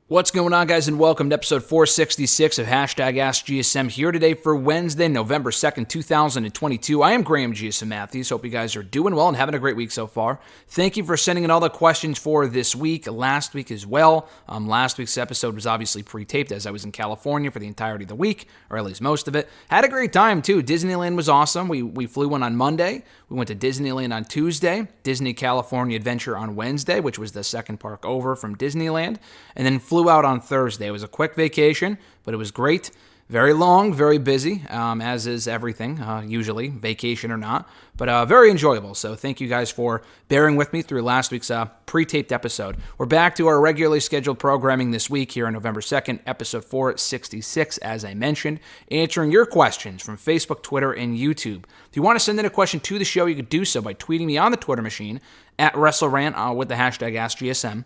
What's going on, guys, and welcome to episode 466 of #AskGSM here today for Wednesday, November 2nd, 2022. I am Graham GSM Matthews. Hope you guys are doing well and having a great week so far. Thank you for sending in all the questions for this week, last week as well. Last week's episode was obviously pre-taped as I was in California for the entirety of the week, or at least most of it. Had a great time, too. Disneyland was awesome. We flew in on Monday. We went to Disneyland on Tuesday, Disney California Adventure on Wednesday, which was the second park over from Disneyland, and then flew out on Thursday. It was a quick vacation, but it was great. Very long, very busy, as is everything, usually, vacation or not, but very enjoyable. So thank you guys for bearing with me through last week's pre-taped episode. We're back to our regularly scheduled programming this week here on November 2nd, episode 466, as I mentioned, answering your questions from Facebook, Twitter, and YouTube. If you want to send in a question to the show, you could do so by tweeting me on the Twitter machine at WrestleRant with the hashtag AskGSM.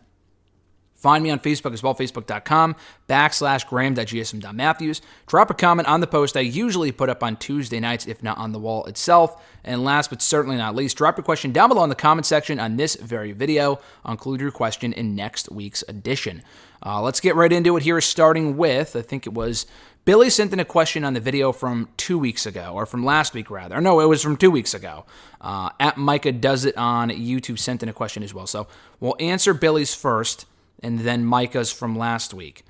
Find me on Facebook as well, facebook.com/Graham.GSM.Matthews. Drop a comment on the post I usually put up on Tuesday nights, if not on the wall itself. And last but certainly not least, drop your question down below in the comment section on this very video. I'll include your question in next week's edition. Let's get right into it here, starting with, I think it was Billy sent in a question on the video from 2 weeks ago, or from last week rather. No, it was from 2 weeks ago. At Micah Does It on YouTube sent in a question as well. So we'll answer Billy's first, and then Micah's from last week.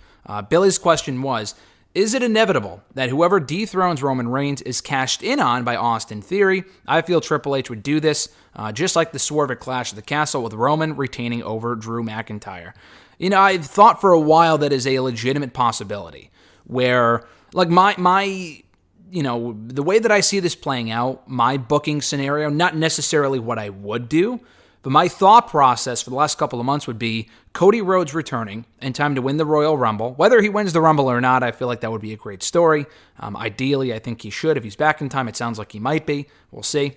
Billy's question was, is it inevitable that whoever dethrones Roman Reigns is cashed in on by Austin Theory? I feel Triple H would do this, just like the Swerve at Clash of the Castle, with Roman retaining over Drew McIntyre. You know, I've thought for a while that is a legitimate possibility, where, like, my you know, the way that I see this playing out, my booking scenario, not necessarily what I would do, but my thought process for the last couple of months would be Cody Rhodes returning in time to win the Royal Rumble. Whether he wins the Rumble or not, I feel like that would be a great story. Ideally, I think he should. If he's back in time, it sounds like he might be. We'll see.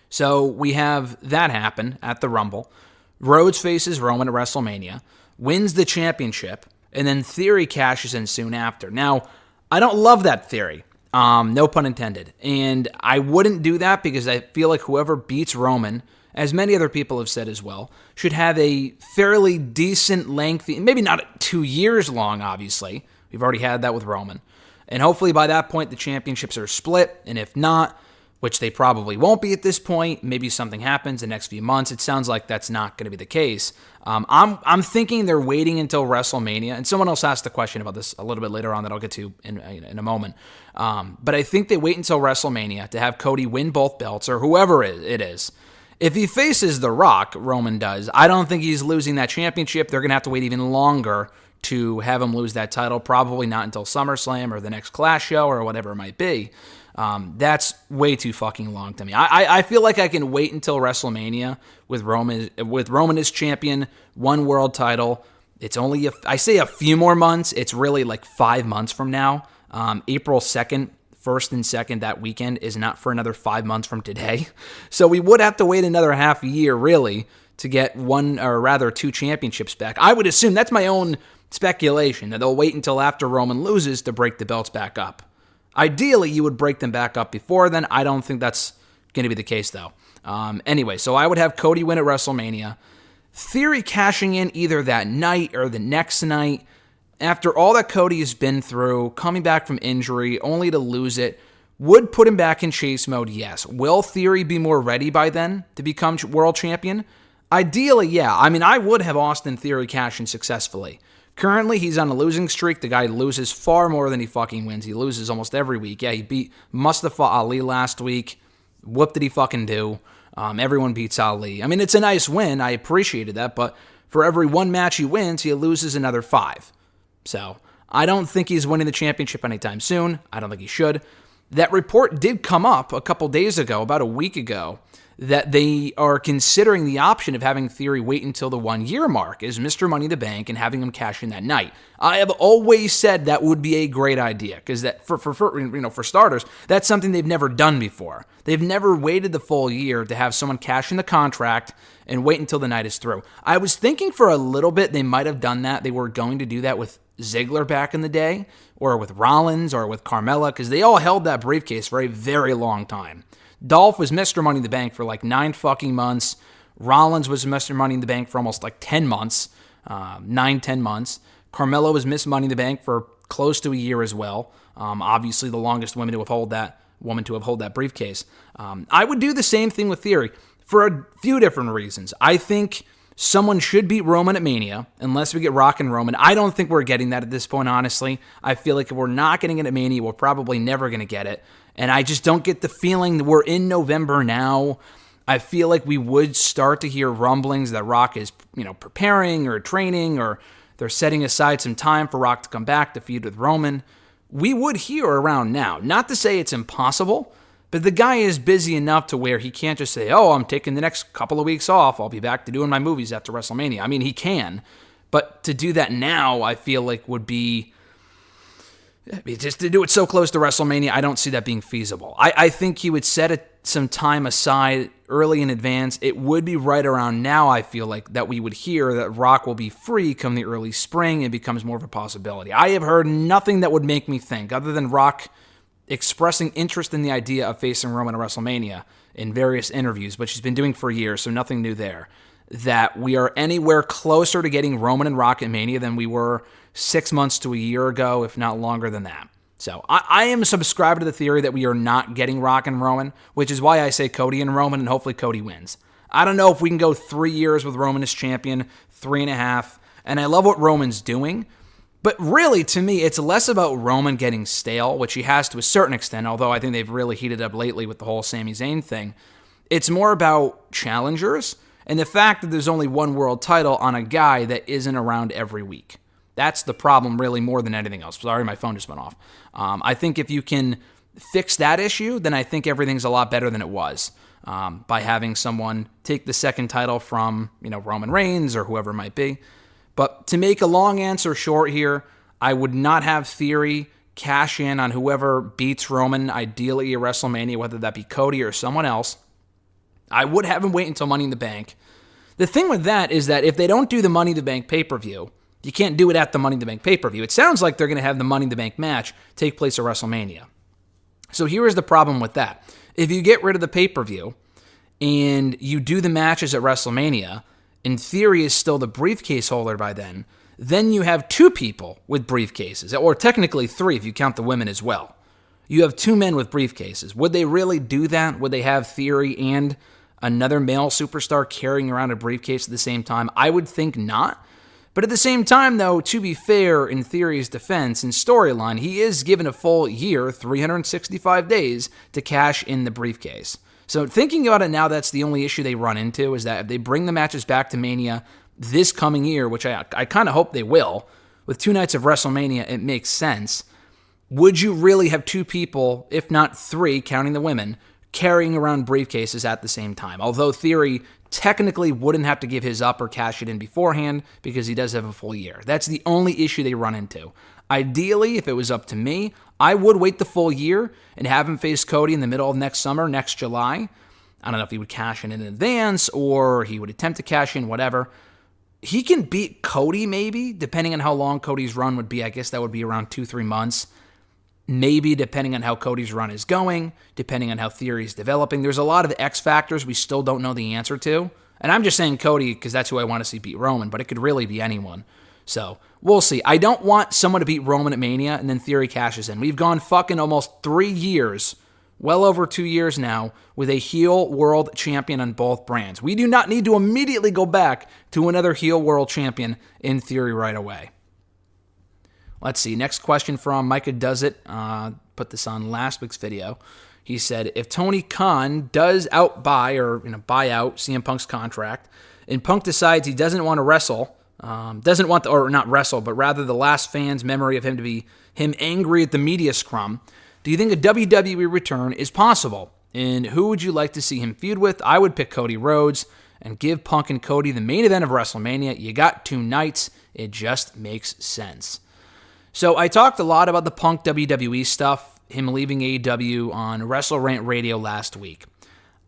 So we have that happen at the Rumble. Rhodes faces Roman at WrestleMania, wins the championship, and then Theory cashes in soon after. Now, I don't love that theory. No pun intended. And I wouldn't do that because I feel like whoever beats Roman, as many other people have said as well, should have a fairly decent lengthy, maybe not 2 years long, obviously. We've already had that with Roman. And hopefully by that point, the championships are split. And if not, which they probably won't be at this point, maybe something happens in the next few months. It sounds like that's not going to be the case. I'm thinking they're waiting until WrestleMania. And someone else asked the question about this a little bit later on that I'll get to in a moment. But I think they wait until WrestleMania to have Cody win both belts, or whoever it is. If he faces The Rock, Roman does, I don't think he's losing that championship. They're going to have to wait even longer to have him lose that title, probably not until SummerSlam or the next Clash show or whatever it might be. That's way too fucking long to me. I feel like I can wait until WrestleMania with Roman as champion, one world title. It's only, I say a few more months. It's really like 5 months from now. April 2nd. 1st and 2nd that weekend is not for another 5 months from today. So we would have to wait another half a year, really, to get one, or rather 2 championships back. I would assume, that's my own speculation, that they'll wait until after Roman loses to break the belts back up. Ideally, you would break them back up before then. I don't think that's going to be the case, though. Anyway, so I would have Cody win at WrestleMania. Theory cashing in either that night or the next night. After all that Cody has been through, coming back from injury, only to lose it, would put him back in chase mode, yes. Will Theory be more ready by then to become world champion? Ideally, yeah. I mean, I would have Austin Theory cash in successfully. Currently, he's on a losing streak. The guy loses far more than he fucking wins. He loses almost every week. Yeah, he beat Mustafa Ali last week. What did he fucking do? Everyone beats Ali. I mean, it's a nice win. I appreciated that, but for every one match he wins, he loses another 5. So, I don't think he's winning the championship anytime soon. I don't think he should. That report did come up a couple days ago, about a week ago, that they are considering the option of having Theory wait until the 1 year mark as Mr. Money in the Bank and having him cash in that night. I have always said that would be a great idea, because that for starters, that's something they've never done before. They've never waited the full year to have someone cash in the contract and wait until the night is through. I was thinking for a little bit they might have done that. They were going to do that with Ziggler back in the day, or with Rollins, or with Carmella, because they all held that briefcase for a very long time. Dolph was Mr. Money in the Bank for like 9 fucking months. Rollins was Mr. Money in the Bank for almost like 10 months. 9-10 months. Carmella has missed Money in the Bank for close to a year as well. Obviously, the longest woman to hold that briefcase. I would do the same thing with Theory for a few different reasons. I think someone should beat Roman at Mania, unless we get Rock and Roman. I don't think we're getting that at this point, honestly. I feel like if we're not getting it at Mania, we're probably never going to get it. And I just don't get the feeling that we're in November now. I feel like we would start to hear rumblings that Rock is, preparing or training, or they're setting aside some time for Rock to come back to feud with Roman. We would hear around now. Not to say it's impossible, but the guy is busy enough to where he can't just say, oh, I'm taking the next couple of weeks off. I'll be back to doing my movies after WrestleMania. I mean, he can. But to do that now, I feel like would be... just to do it so close to WrestleMania, I don't see that being feasible. I think he would set some time aside early in advance. It would be right around now, I feel like, that we would hear that Rock will be free come the early spring. It becomes more of a possibility. I have heard nothing that would make me think, other than Rock expressing interest in the idea of facing Roman at WrestleMania in various interviews, which he's been doing for years, so nothing new there, that we are anywhere closer to getting Roman and Rock at Mania than we were 6 months to a year ago, if not longer than that. So I am a subscriber to the theory that we are not getting Rock and Roman, which is why I say Cody and Roman, and hopefully Cody wins. I don't know if we can go 3 years with Roman as champion, 3.5, and I love what Roman's doing, but really, to me, it's less about Roman getting stale, which he has to a certain extent, although I think they've really heated up lately with the whole Sami Zayn thing. It's more about challengers and the fact that there's only one world title on a guy that isn't around every week. That's the problem, really, more than anything else. Sorry, my phone just went off. I think if you can fix that issue, then I think everything's a lot better than it was by having someone take the second title from, Roman Reigns or whoever it might be. But to make a long answer short here, I would not have Theory cash in on whoever beats Roman, ideally at WrestleMania, whether that be Cody or someone else. I would have him wait until Money in the Bank. The thing with that is that if they don't do the Money in the Bank pay-per-view, you can't do it at the Money in the Bank pay-per-view. It sounds like they're going to have the Money in the Bank match take place at WrestleMania. So here is the problem with that. If you get rid of the pay-per-view and you do the matches at WrestleMania, and Theory is still the briefcase holder by then you have two people with briefcases, or technically three if you count the women as well. You have two men with briefcases. Would they really do that? Would they have Theory and another male superstar carrying around a briefcase at the same time? I would think not. But at the same time, though, to be fair, in Theory's defense and storyline, he is given a full year, 365 days, to cash in the briefcase. So thinking about it now, that's the only issue they run into, is that if they bring the matches back to Mania this coming year, which I kind of hope they will, with 2 nights of WrestleMania, it makes sense. Would you really have two people, if not three, counting the women, carrying around briefcases at the same time? Although Theory technically wouldn't have to give his up or cash it in beforehand because he does have a full year. That's the only issue they run into. Ideally, if it was up to me, I would wait the full year and have him face Cody in the middle of next summer, next July. I don't know if he would cash in advance or he would attempt to cash in, whatever. He can beat Cody maybe, depending on how long Cody's run would be. I guess that would be around 2-3 months. Maybe depending on how Cody's run is going, depending on how Theory's developing. There's a lot of X factors we still don't know the answer to. And I'm just saying Cody because that's who I want to see beat Roman, but it could really be anyone. So we'll see. I don't want someone to beat Roman at Mania and then Theory cashes in. We've gone fucking almost 3 years, well over 2 years now, with a heel world champion on both brands. We do not need to immediately go back to another heel world champion in Theory right away. Let's see. Next question from Micah Does It. Put this on last week's video. He said, if Tony Khan does buy out CM Punk's contract, and Punk decides he doesn't want to wrestle, not wrestle, but rather the last fan's memory of him to be him angry at the media scrum, do you think a WWE return is possible? And who would you like to see him feud with? I would pick Cody Rhodes and give Punk and Cody the main event of WrestleMania. You got 2 nights. It just makes sense. So I talked a lot about the Punk WWE stuff, him leaving AEW on WrestleRant Radio last week.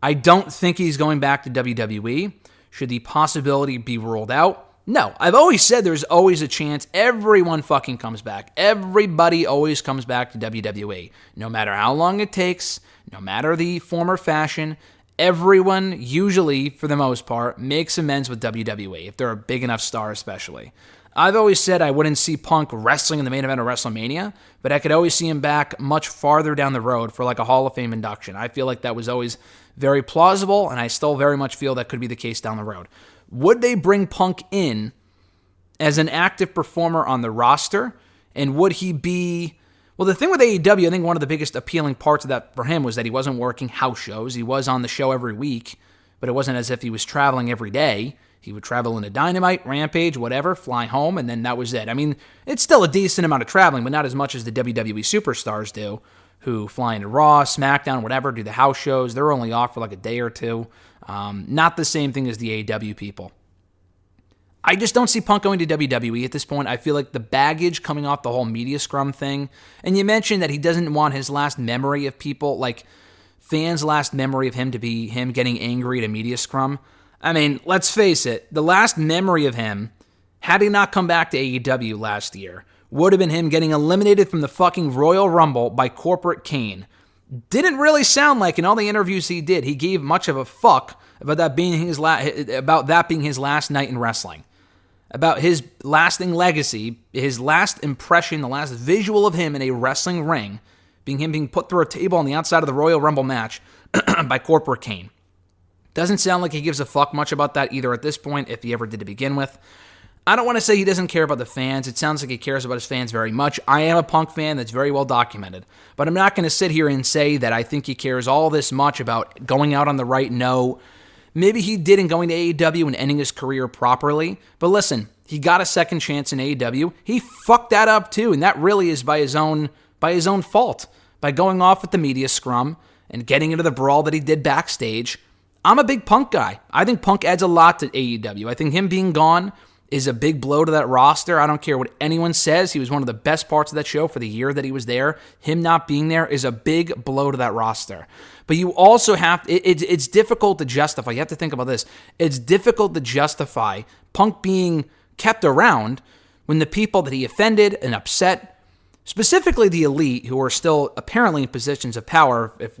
I don't think he's going back to WWE. Should the possibility be ruled out? No. I've always said there's always a chance everyone fucking comes back. Everybody always comes back to WWE. No matter how long it takes, no matter the form or fashion, everyone, usually, for the most part, makes amends with WWE, if they're a big enough star especially. I've always said I wouldn't see Punk wrestling in the main event of WrestleMania, but I could always see him back much farther down the road for like a Hall of Fame induction. I feel like that was always very plausible, and I still very much feel that could be the case down the road. Would they bring Punk in as an active performer on the roster, and would he be... Well, the thing with AEW, I think one of the biggest appealing parts of that for him was that he wasn't working house shows. He was on the show every week, but it wasn't as if he was traveling every day. He would travel into Dynamite, Rampage, whatever, fly home, and then that was it. I mean, it's still a decent amount of traveling, but not as much as the WWE superstars do, who fly into Raw, SmackDown, whatever, do the house shows. They're only off for like a day or two. Not the same thing as the AEW people. I just don't see Punk going to WWE at this point. I feel like the baggage coming off the whole media scrum thing, and you mentioned that he doesn't want his last memory of people, like fans' last memory of him to be him getting angry at a media scrum. I mean, let's face it, the last memory of him, had he not come back to AEW last year, would have been him getting eliminated from the fucking Royal Rumble by Corporate Kane. Didn't really sound like in all the interviews he did, he gave much of a fuck about that being his last night in wrestling. About his lasting legacy, his last impression, the last visual of him in a wrestling ring, being him being put through a table on the outside of the Royal Rumble match by Corporate Kane. Doesn't sound like he gives a fuck much about that either at this point, if he ever did to begin with. I don't want to say he doesn't care about the fans. It sounds like he cares about his fans very much. I am a Punk fan, that's very well documented. But I'm not going to sit here and say that I think he cares all this much about going out on the right note. Maybe he did in going to AEW and ending his career properly. But listen, he got a second chance in AEW. He fucked that up too, and that really is by his own fault. By going off with the media scrum and getting into the brawl that he did backstage. I'm a big Punk guy. I think Punk adds a lot to AEW. I think him being gone is a big blow to that roster. I don't care what anyone says. He was one of the best parts of that show for the year that he was there. Him not being there is a big blow to that roster. But you also have... It's difficult to justify. You have to think about this. It's difficult to justify Punk being kept around when the people that he offended and upset... Specifically the elite, who are still apparently in positions of power, if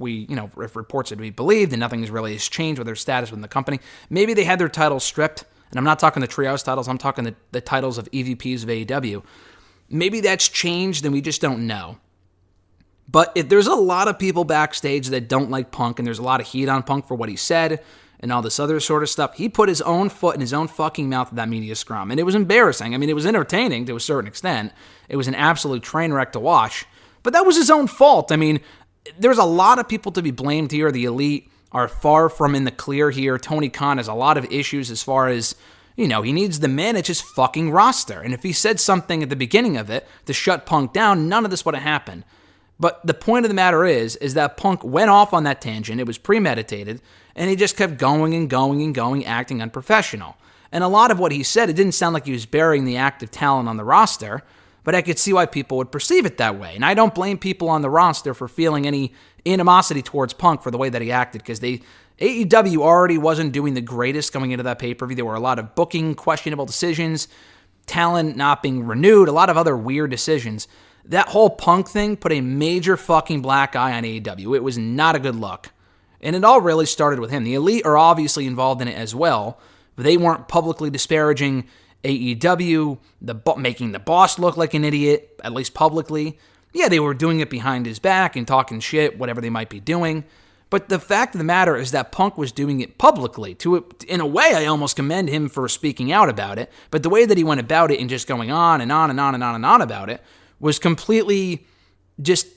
reports are to be believed, and nothing really has changed with their status within the company. Maybe they had their titles stripped, and I'm not talking the trios titles, I'm talking the titles of EVPs of AEW. Maybe that's changed, and we just don't know. But if there's a lot of people backstage that don't like Punk, and there's a lot of heat on Punk for what he said, and all this other sort of stuff, he put his own foot in his own fucking mouth at that media scrum. And it was embarrassing. I mean, it was entertaining to a certain extent. It was an absolute train wreck to watch. But that was his own fault. I mean, there's a lot of people to be blamed here. The elite are far from in the clear here. Tony Khan has a lot of issues as far as, he needs to manage his fucking roster. And if he said something at the beginning of it to shut Punk down, none of this would have happened. But the point of the matter is that Punk went off on that tangent. It was premeditated, and he just kept going and going and going, acting unprofessional. And a lot of what he said, it didn't sound like he was burying the active talent on the roster, but I could see why people would perceive it that way. And I don't blame people on the roster for feeling any animosity towards Punk for the way that he acted, because AEW already wasn't doing the greatest coming into that pay-per-view. There were a lot of booking, questionable decisions, talent not being renewed, a lot of other weird decisions. That whole Punk thing put a major fucking black eye on AEW. It was not a good look. And it all really started with him. The elite are obviously involved in it as well, but they weren't publicly disparaging AEW, making the boss look like an idiot, at least publicly. Yeah, they were doing it behind his back and talking shit, whatever they might be doing. But the fact of the matter is that Punk was doing it publicly. In a way, I almost commend him for speaking out about it, but the way that he went about it and just going on and on and on and on and on about it was completely just,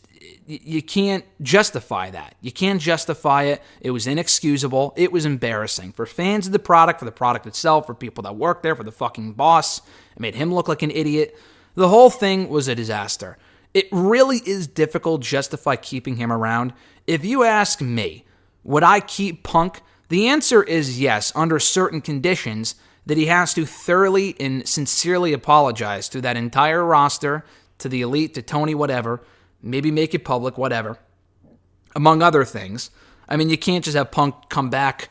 you can't justify that. You can't justify it. It was inexcusable. It was embarrassing for fans of the product, for the product itself, for people that work there, for the fucking boss. It made him look like an idiot. The whole thing was a disaster. It really is difficult to justify keeping him around. If you ask me, would I keep Punk? The answer is yes, under certain conditions, that he has to thoroughly and sincerely apologize to that entire roster, to the elite, to Tony, whatever, maybe make it public, whatever, among other things. I mean, you can't just have Punk come back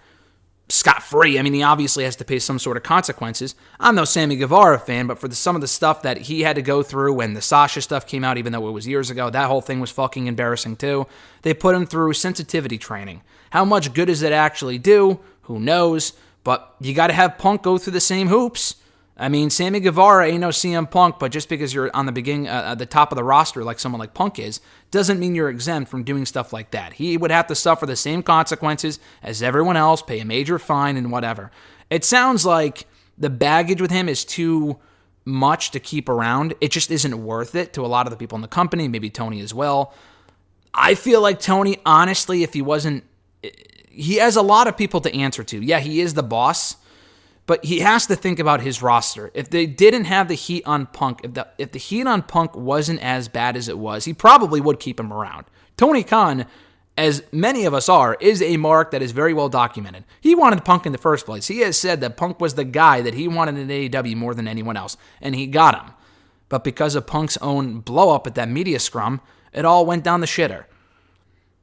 scot-free. I mean, he obviously has to pay some sort of consequences. I'm no Sammy Guevara fan, but for some of the stuff that he had to go through when the Sasha stuff came out, even though it was years ago, that whole thing was fucking embarrassing too. They put him through sensitivity training. How much good does it actually do? Who knows? But you got to have Punk go through the same hoops. I mean, Sammy Guevara ain't no CM Punk, but just because you're on the beginning, the top of the roster like someone like Punk is, doesn't mean you're exempt from doing stuff like that. He would have to suffer the same consequences as everyone else, pay a major fine and whatever. It sounds like the baggage with him is too much to keep around. It just isn't worth it to a lot of the people in the company, maybe Tony as well. I feel like Tony, honestly, if he wasn't, he has a lot of people to answer to. Yeah, he is the boss. But he has to think about his roster. If they didn't have the heat on Punk, if the heat on Punk wasn't as bad as it was, he probably would keep him around. Tony Khan, as many of us are, is a mark that is very well documented. He wanted Punk in the first place. He has said that Punk was the guy that he wanted in AEW more than anyone else, and he got him. But because of Punk's own blow-up at that media scrum, it all went down the shitter.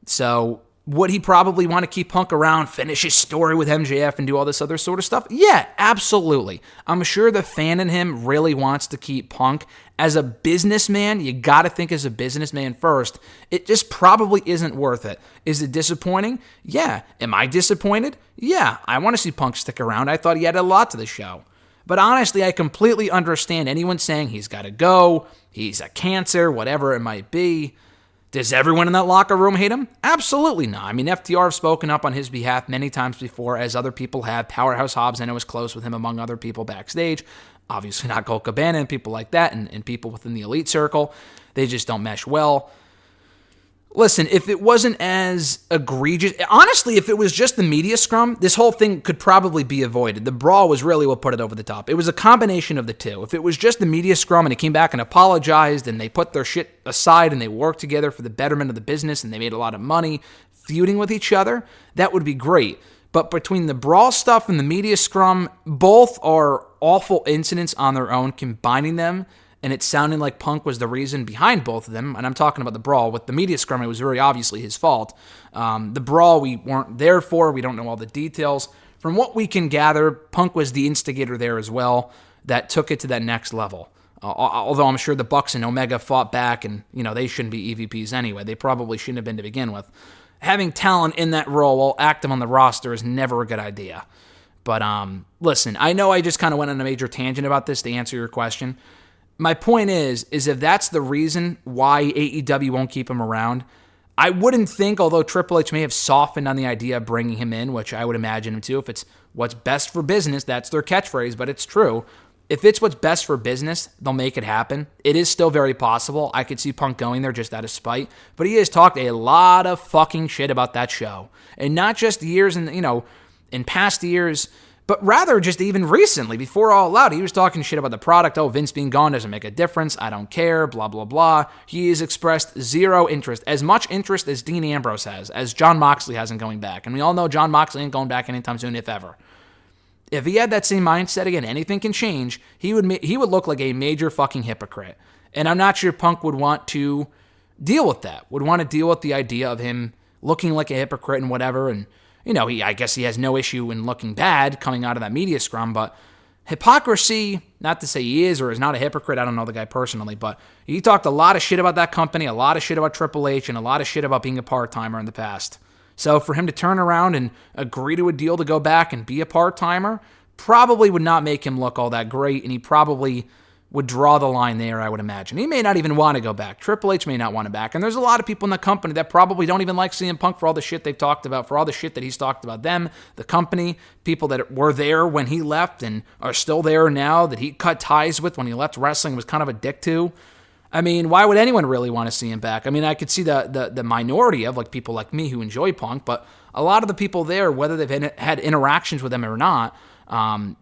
So would he probably want to keep Punk around, finish his story with MJF, and do all this other sort of stuff? Yeah, absolutely. I'm sure the fan in him really wants to keep Punk. As a businessman, you got to think as a businessman first. It just probably isn't worth it. Is it disappointing? Yeah. Am I disappointed? Yeah. I want to see Punk stick around. I thought he added a lot to the show. But honestly, I completely understand anyone saying he's got to go, he's a cancer, whatever it might be. Does everyone in that locker room hate him? Absolutely not. I mean, FTR have spoken up on his behalf many times before, as other people have. Powerhouse Hobbs, I know, was close with him among other people backstage. Obviously not Colt Cabana and people like that, and people within the elite circle. They just don't mesh well. Listen, if it wasn't as egregious, honestly, if it was just the media scrum, this whole thing could probably be avoided. The brawl was really what put it over the top. It was a combination of the two. If it was just the media scrum and he came back and apologized and they put their shit aside and they worked together for the betterment of the business and they made a lot of money feuding with each other, that would be great. But between the brawl stuff and the media scrum, both are awful incidents on their own. Combining them, and it sounded like Punk was the reason behind both of them. And I'm talking about the brawl. With the media scrum, it was very obviously his fault. The brawl, we weren't there for. We don't know all the details. From what we can gather, Punk was the instigator there as well that took it to that next level. Although I'm sure the Bucks and Omega fought back, and they shouldn't be EVPs anyway. They probably shouldn't have been to begin with. Having talent in that role while active on the roster is never a good idea. But listen, I know I just kind of went on a major tangent about this to answer your question. My point is if that's the reason why AEW won't keep him around, I wouldn't think, although Triple H may have softened on the idea of bringing him in, which I would imagine him to, if it's what's best for business, that's their catchphrase, but it's true. If it's what's best for business, they'll make it happen. It is still very possible. I could see Punk going there just out of spite, but he has talked a lot of fucking shit about that show. And not just years in past years, but rather just even recently, before All Out, he was talking shit about the product. Oh, Vince being gone doesn't make a difference. I don't care, blah, blah, blah. He has expressed zero interest, as much interest as Dean Ambrose has, as Jon Moxley has in going back. And we all know Jon Moxley ain't going back anytime soon, if ever. If he had that same mindset again, anything can change, he would look like a major fucking hypocrite. And I'm not sure Punk would want to deal with that, would want to deal with the idea of him looking like a hypocrite and whatever, and I guess he has no issue in looking bad coming out of that media scrum, but hypocrisy, not to say he is or is not a hypocrite, I don't know the guy personally, but he talked a lot of shit about that company, a lot of shit about Triple H, and a lot of shit about being a part-timer in the past. So for him to turn around and agree to a deal to go back and be a part-timer probably would not make him look all that great, and he probably would draw the line there, I would imagine. He may not even want to go back. Triple H may not want to back. And there's a lot of people in the company that probably don't even like CM Punk for all the shit they've talked about, for all the shit that he's talked about them, the company, people that were there when he left and are still there now, that he cut ties with when he left wrestling, was kind of a dick to. I mean, why would anyone really want to see him back? I mean, I could see the minority of people like me who enjoy Punk, but a lot of the people there, whether they've had interactions with him or not,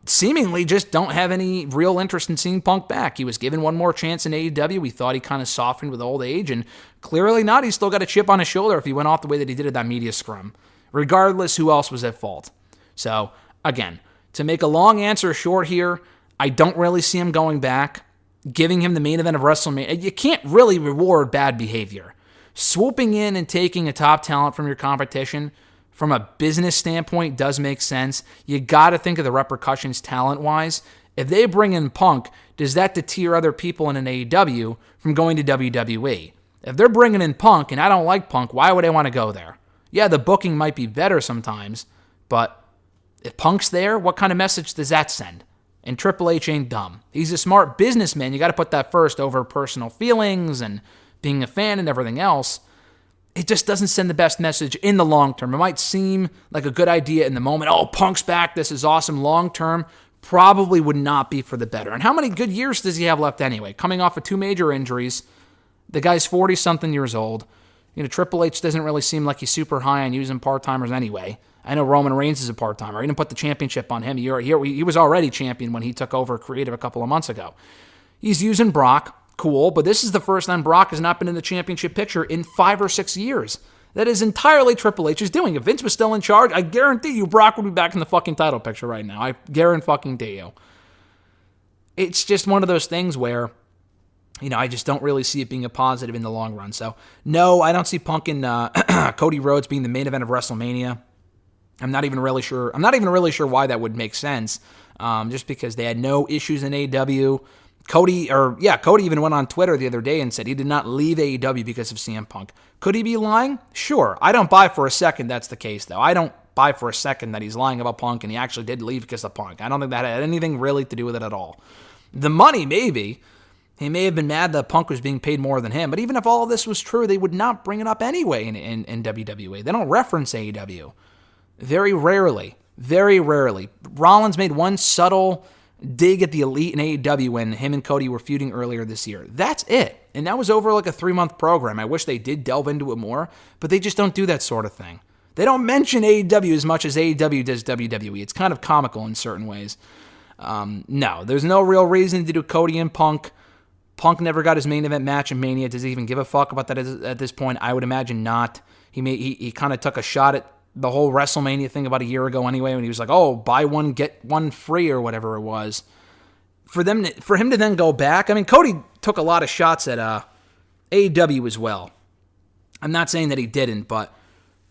seemingly just don't have any real interest in seeing Punk back. He was given one more chance in AEW. We thought he kind of softened with old age, and clearly not. He's still got a chip on his shoulder if he went off the way that he did at that media scrum. Regardless, who else was at fault? So, again, to make a long answer short here, I don't really see him going back. Giving him the main event of WrestleMania, you can't really reward bad behavior. Swooping in and taking a top talent from your competition from a business standpoint does make sense. You got to think of the repercussions talent-wise. If they bring in Punk, does that deter other people in an AEW from going to WWE? If they're bringing in Punk, and I don't like Punk, why would I want to go there? Yeah, the booking might be better sometimes, but if Punk's there, what kind of message does that send? And Triple H ain't dumb. He's a smart businessman. You got to put that first over personal feelings and being a fan and everything else. It just doesn't send the best message in the long term. It might seem like a good idea in the moment. Oh, Punk's back. This is awesome. Long term, probably would not be for the better. And how many good years does he have left anyway? Coming off of 2 major injuries. The guy's 40-something years old. Triple H doesn't really seem like he's super high on using part-timers anyway. I know Roman Reigns is a part-timer. He didn't put the championship on him. He was already champion when he took over creative a couple of months ago. He's using Brock. Cool, but this is the first time Brock has not been in the championship picture in 5 or 6 years. That is entirely Triple H's doing. If Vince was still in charge, I guarantee you Brock would be back in the fucking title picture right now. I guarantee you. It's just one of those things where, I just don't really see it being a positive in the long run. So, no, I don't see Punk and Cody Rhodes being the main event of WrestleMania. I'm not even really sure why that would make sense. Just because they had no issues in AEW. Cody even went on Twitter the other day and said he did not leave AEW because of CM Punk. Could he be lying? Sure. I don't buy for a second that's the case, though. I don't buy for a second that he's lying about Punk and he actually did leave because of Punk. I don't think that had anything really to do with it at all. The money, maybe. He may have been mad that Punk was being paid more than him, but even if all of this was true, they would not bring it up anyway in WWE. They don't reference AEW. Very rarely. Very rarely. Rollins made one subtle dig at the Elite in AEW when him and Cody were feuding earlier this year. That's it. And that was over like a 3-month program. I wish they did delve into it more, but they just don't do that sort of thing. They don't mention AEW as much as AEW does WWE. It's kind of comical in certain ways. No, there's no real reason to do Cody and Punk. Punk never got his main event match in Mania. Does he even give a fuck about that at this point? I would imagine not. He kind of took a shot at the whole WrestleMania thing about a year ago anyway, when he was like, oh, buy one, get one free or whatever it was. For him to then go back, Cody took a lot of shots at AEW as well. I'm not saying that he didn't, but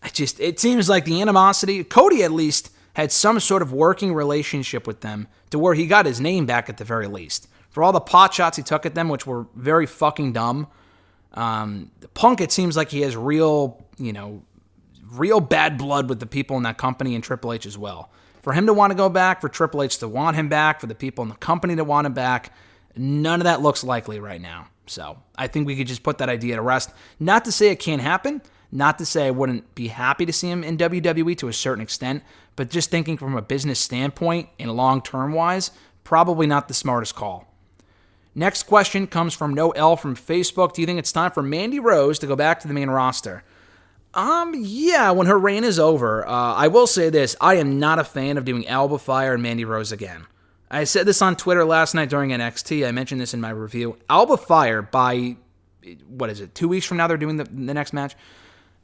it seems like the animosity, Cody at least had some sort of working relationship with them to where he got his name back at the very least. For all the pot shots he took at them, which were very fucking dumb, Punk, it seems like he has real bad blood with the people in that company and Triple H as well. For him to want to go back, for Triple H to want him back, for the people in the company to want him back, none of that looks likely right now. So I think we could just put that idea to rest. Not to say it can't happen, not to say I wouldn't be happy to see him in WWE to a certain extent, but just thinking from a business standpoint and long-term wise, probably not the smartest call. Next question comes from No L from Facebook. Do you think it's time for Mandy Rose to go back to the main roster? Yeah, when her reign is over. I will say this, I am not a fan of doing Alba Fire and Mandy Rose again. I said this on Twitter last night during NXT. I mentioned this in my review. Alba Fire, by, 2 weeks from now they're doing the next match?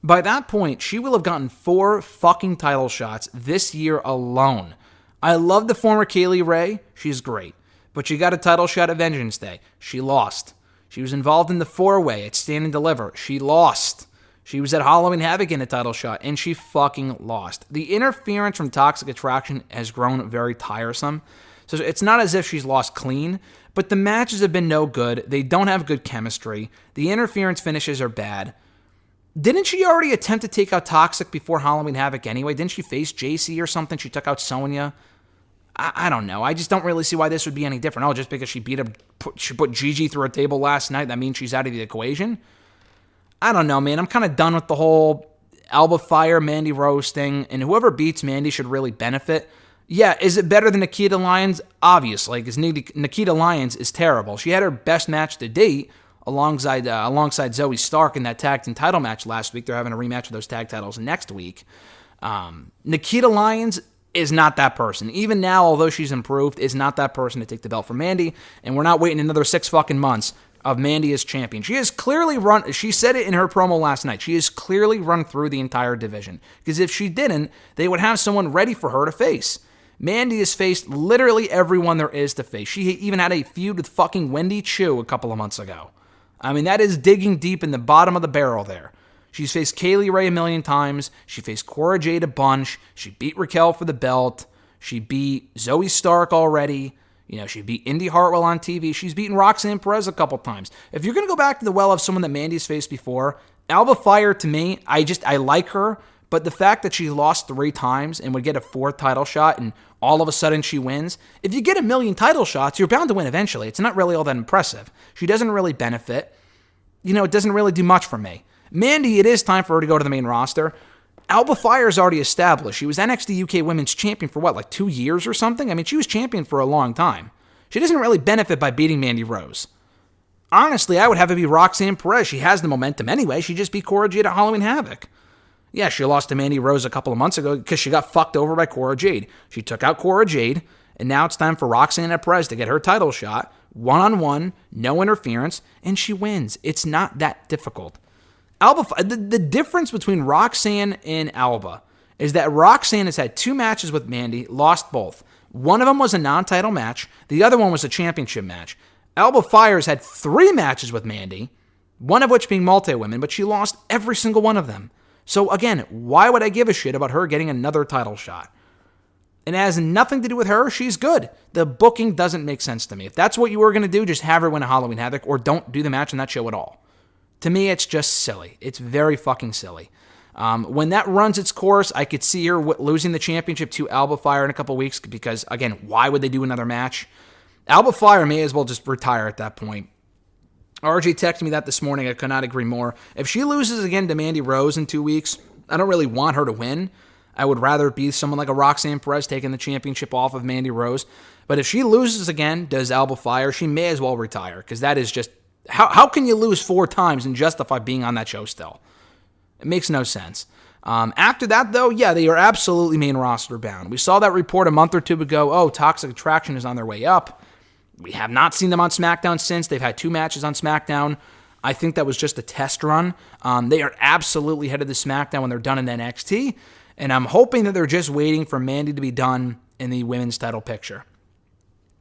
By that point, she will have gotten 4 fucking title shots this year alone. I love the former Kaylee Ray. She's great. But she got a title shot at Vengeance Day. She lost. She was involved in the 4-way at Stand and Deliver. She lost. She was at Halloween Havoc in a title shot, and she fucking lost. The interference from Toxic Attraction has grown very tiresome. So it's not as if she's lost clean, but the matches have been no good. They don't have good chemistry. The interference finishes are bad. Didn't she already attempt to take out Toxic before Halloween Havoc anyway? Didn't she face JC or something? She took out Sonya. I don't know. I just don't really see why this would be any different. Oh, just because she put Gigi through a table last night, that means she's out of the equation? I don't know, man. I'm kind of done with the whole Alba Fire, Mandy Rose thing, and whoever beats Mandy should really benefit. Yeah, is it better than Nikita Lyons? Obviously, because Nikita Lyons is terrible. She had her best match to date alongside Zoe Stark in that tag team title match last week. They're having a rematch of those tag titles next week. Nikita Lyons is not that person. Even now, although she's improved, is not that person to take the belt from Mandy, and we're not waiting another 6 fucking months of Mandy as champion. She has clearly run, she said it in her promo last night, she has clearly run through the entire division. Because if she didn't, they would have someone ready for her to face. Mandy has faced literally everyone there is to face. She even had a feud with fucking Wendy Chu a couple of months ago. I mean, that is digging deep in the bottom of the barrel there. She's faced Kaylee Ray a million times. She faced Cora Jade a bunch. She beat Raquel for the belt. She beat Zoe Stark already. She beat Indy Hartwell on TV. She's beaten Roxanne Perez a couple times. If you're going to go back to the well of someone that Mandy's faced before, Alba Fire, to me, I like her, but the fact that she lost 3 times and would get a 4th title shot and all of a sudden she wins, if you get a million title shots, you're bound to win eventually. It's not really all that impressive. She doesn't really benefit. It doesn't really do much for me. Mandy, it is time for her to go to the main roster. Alba Fire is already established. She was NXT UK Women's Champion for 2 years or something? I mean, she was champion for a long time. She doesn't really benefit by beating Mandy Rose. Honestly, I would have it be Roxanne Perez. She has the momentum anyway. She just beat Cora Jade at Halloween Havoc. Yeah, she lost to Mandy Rose a couple of months ago because she got fucked over by Cora Jade. She took out Cora Jade, and now it's time for Roxanne Perez to get her title shot, one-on-one, no interference, and she wins. It's not that difficult. The difference between Roxanne and Alba is that Roxanne has had 2 matches with Mandy, lost both. One of them was a non-title match. The other one was a championship match. Alba Fire's had 3 matches with Mandy, one of which being multi-women, but she lost every single one of them. So again, why would I give a shit about her getting another title shot? It has nothing to do with her. She's good. The booking doesn't make sense to me. If that's what you were going to do, just have her win a Halloween Havoc or don't do the match on that show at all. To me, it's just silly. It's very fucking silly. When that runs its course, I could see her losing the championship to Alba Fire in a couple weeks because, again, why would they do another match? Alba Fire may as well just retire at that point. RJ texted me that this morning. I could not agree more. If she loses again to Mandy Rose in 2 weeks, I don't really want her to win. I would rather it be someone like a Roxanne Perez taking the championship off of Mandy Rose. But if she loses again, does Alba Fire, she may as well retire because that is just... How can you lose 4 times and justify being on that show still? It makes no sense. After that, though, yeah, they are absolutely main roster bound. We saw that report a month or 2 ago. Oh, Toxic Attraction is on their way up. We have not seen them on SmackDown since. They've had 2 matches on SmackDown. I think that was just a test run. They are absolutely headed to SmackDown when they're done in NXT. And I'm hoping that they're just waiting for Mandy to be done in the women's title picture.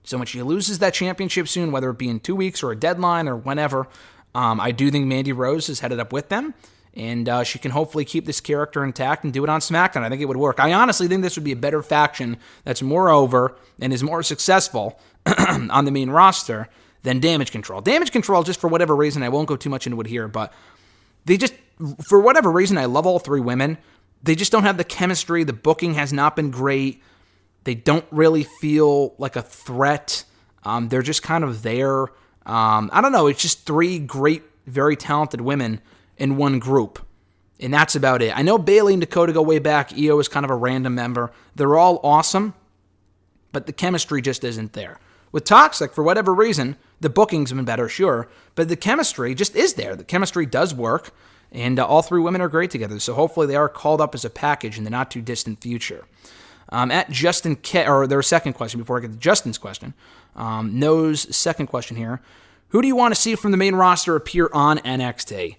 So when she loses that championship soon, whether it be in 2 weeks or a deadline or whenever, I do think Mandy Rose is headed up with them. And she can hopefully keep this character intact and do it on SmackDown. I think it would work. I honestly think this would be a better faction that's more over and is more successful on the main roster than Damage Control. Damage Control, just for whatever reason, I won't go too much into it here, but they just, for whatever reason, I love all 3 women. They just don't have the chemistry. The booking has not been great. They don't really feel like a threat. They're just kind of there. I don't know. It's just 3 great, very talented women in one group. And that's about it. I know Bayley and Dakota go way back. Io is kind of a random member. They're all awesome, but the chemistry just isn't there. With Toxic, for whatever reason, the booking's been better, sure, but the chemistry just is there. The chemistry does work, and all 3 women are great together, so hopefully they are called up as a package in the not-too-distant future. At Justin or their second question, before I get to Justin's question, No's second question here, who do you want to see from the main roster appear on NXT?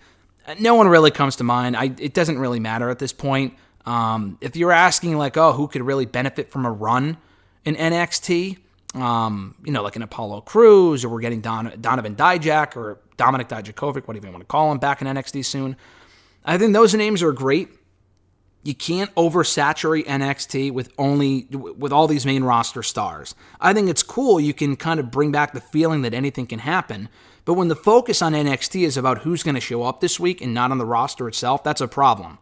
No one really comes to mind. It doesn't really matter at this point. If you're asking, who could really benefit from a run in NXT, like an Apollo Crews, or we're getting Donovan Dijak or Dominic Dijakovic, whatever you want to call him, back in NXT soon. I think those names are great. You can't oversaturate NXT with all these main roster stars. I think it's cool. You can kind of bring back the feeling that anything can happen. But when the focus on NXT is about who's going to show up this week and not on the roster itself, that's a problem.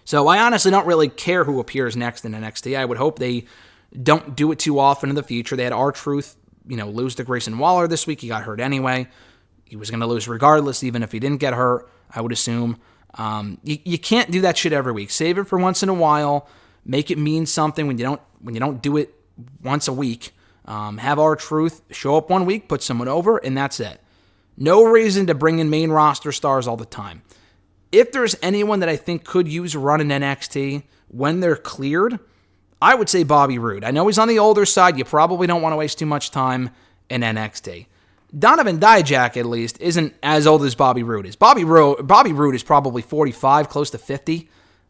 So I honestly don't really care who appears next in NXT. I would hope they don't do it too often in the future. They had R-Truth, lose to Grayson Waller this week. He got hurt anyway. He was going to lose regardless, even if he didn't get hurt, I would assume. You can't do that shit every week. Save it for once in a while. Make it mean something when you don't do it once a week. Have R-Truth show up 1 week, put someone over, and that's it. No reason to bring in main roster stars all the time. If there's anyone that I think could use a run in NXT when they're cleared, I would say Bobby Roode. I know he's on the older side. You probably don't want to waste too much time in NXT. Donovan Dijak, at least, isn't as old as Bobby Roode is. Bobby Roode is probably 45, close to 50.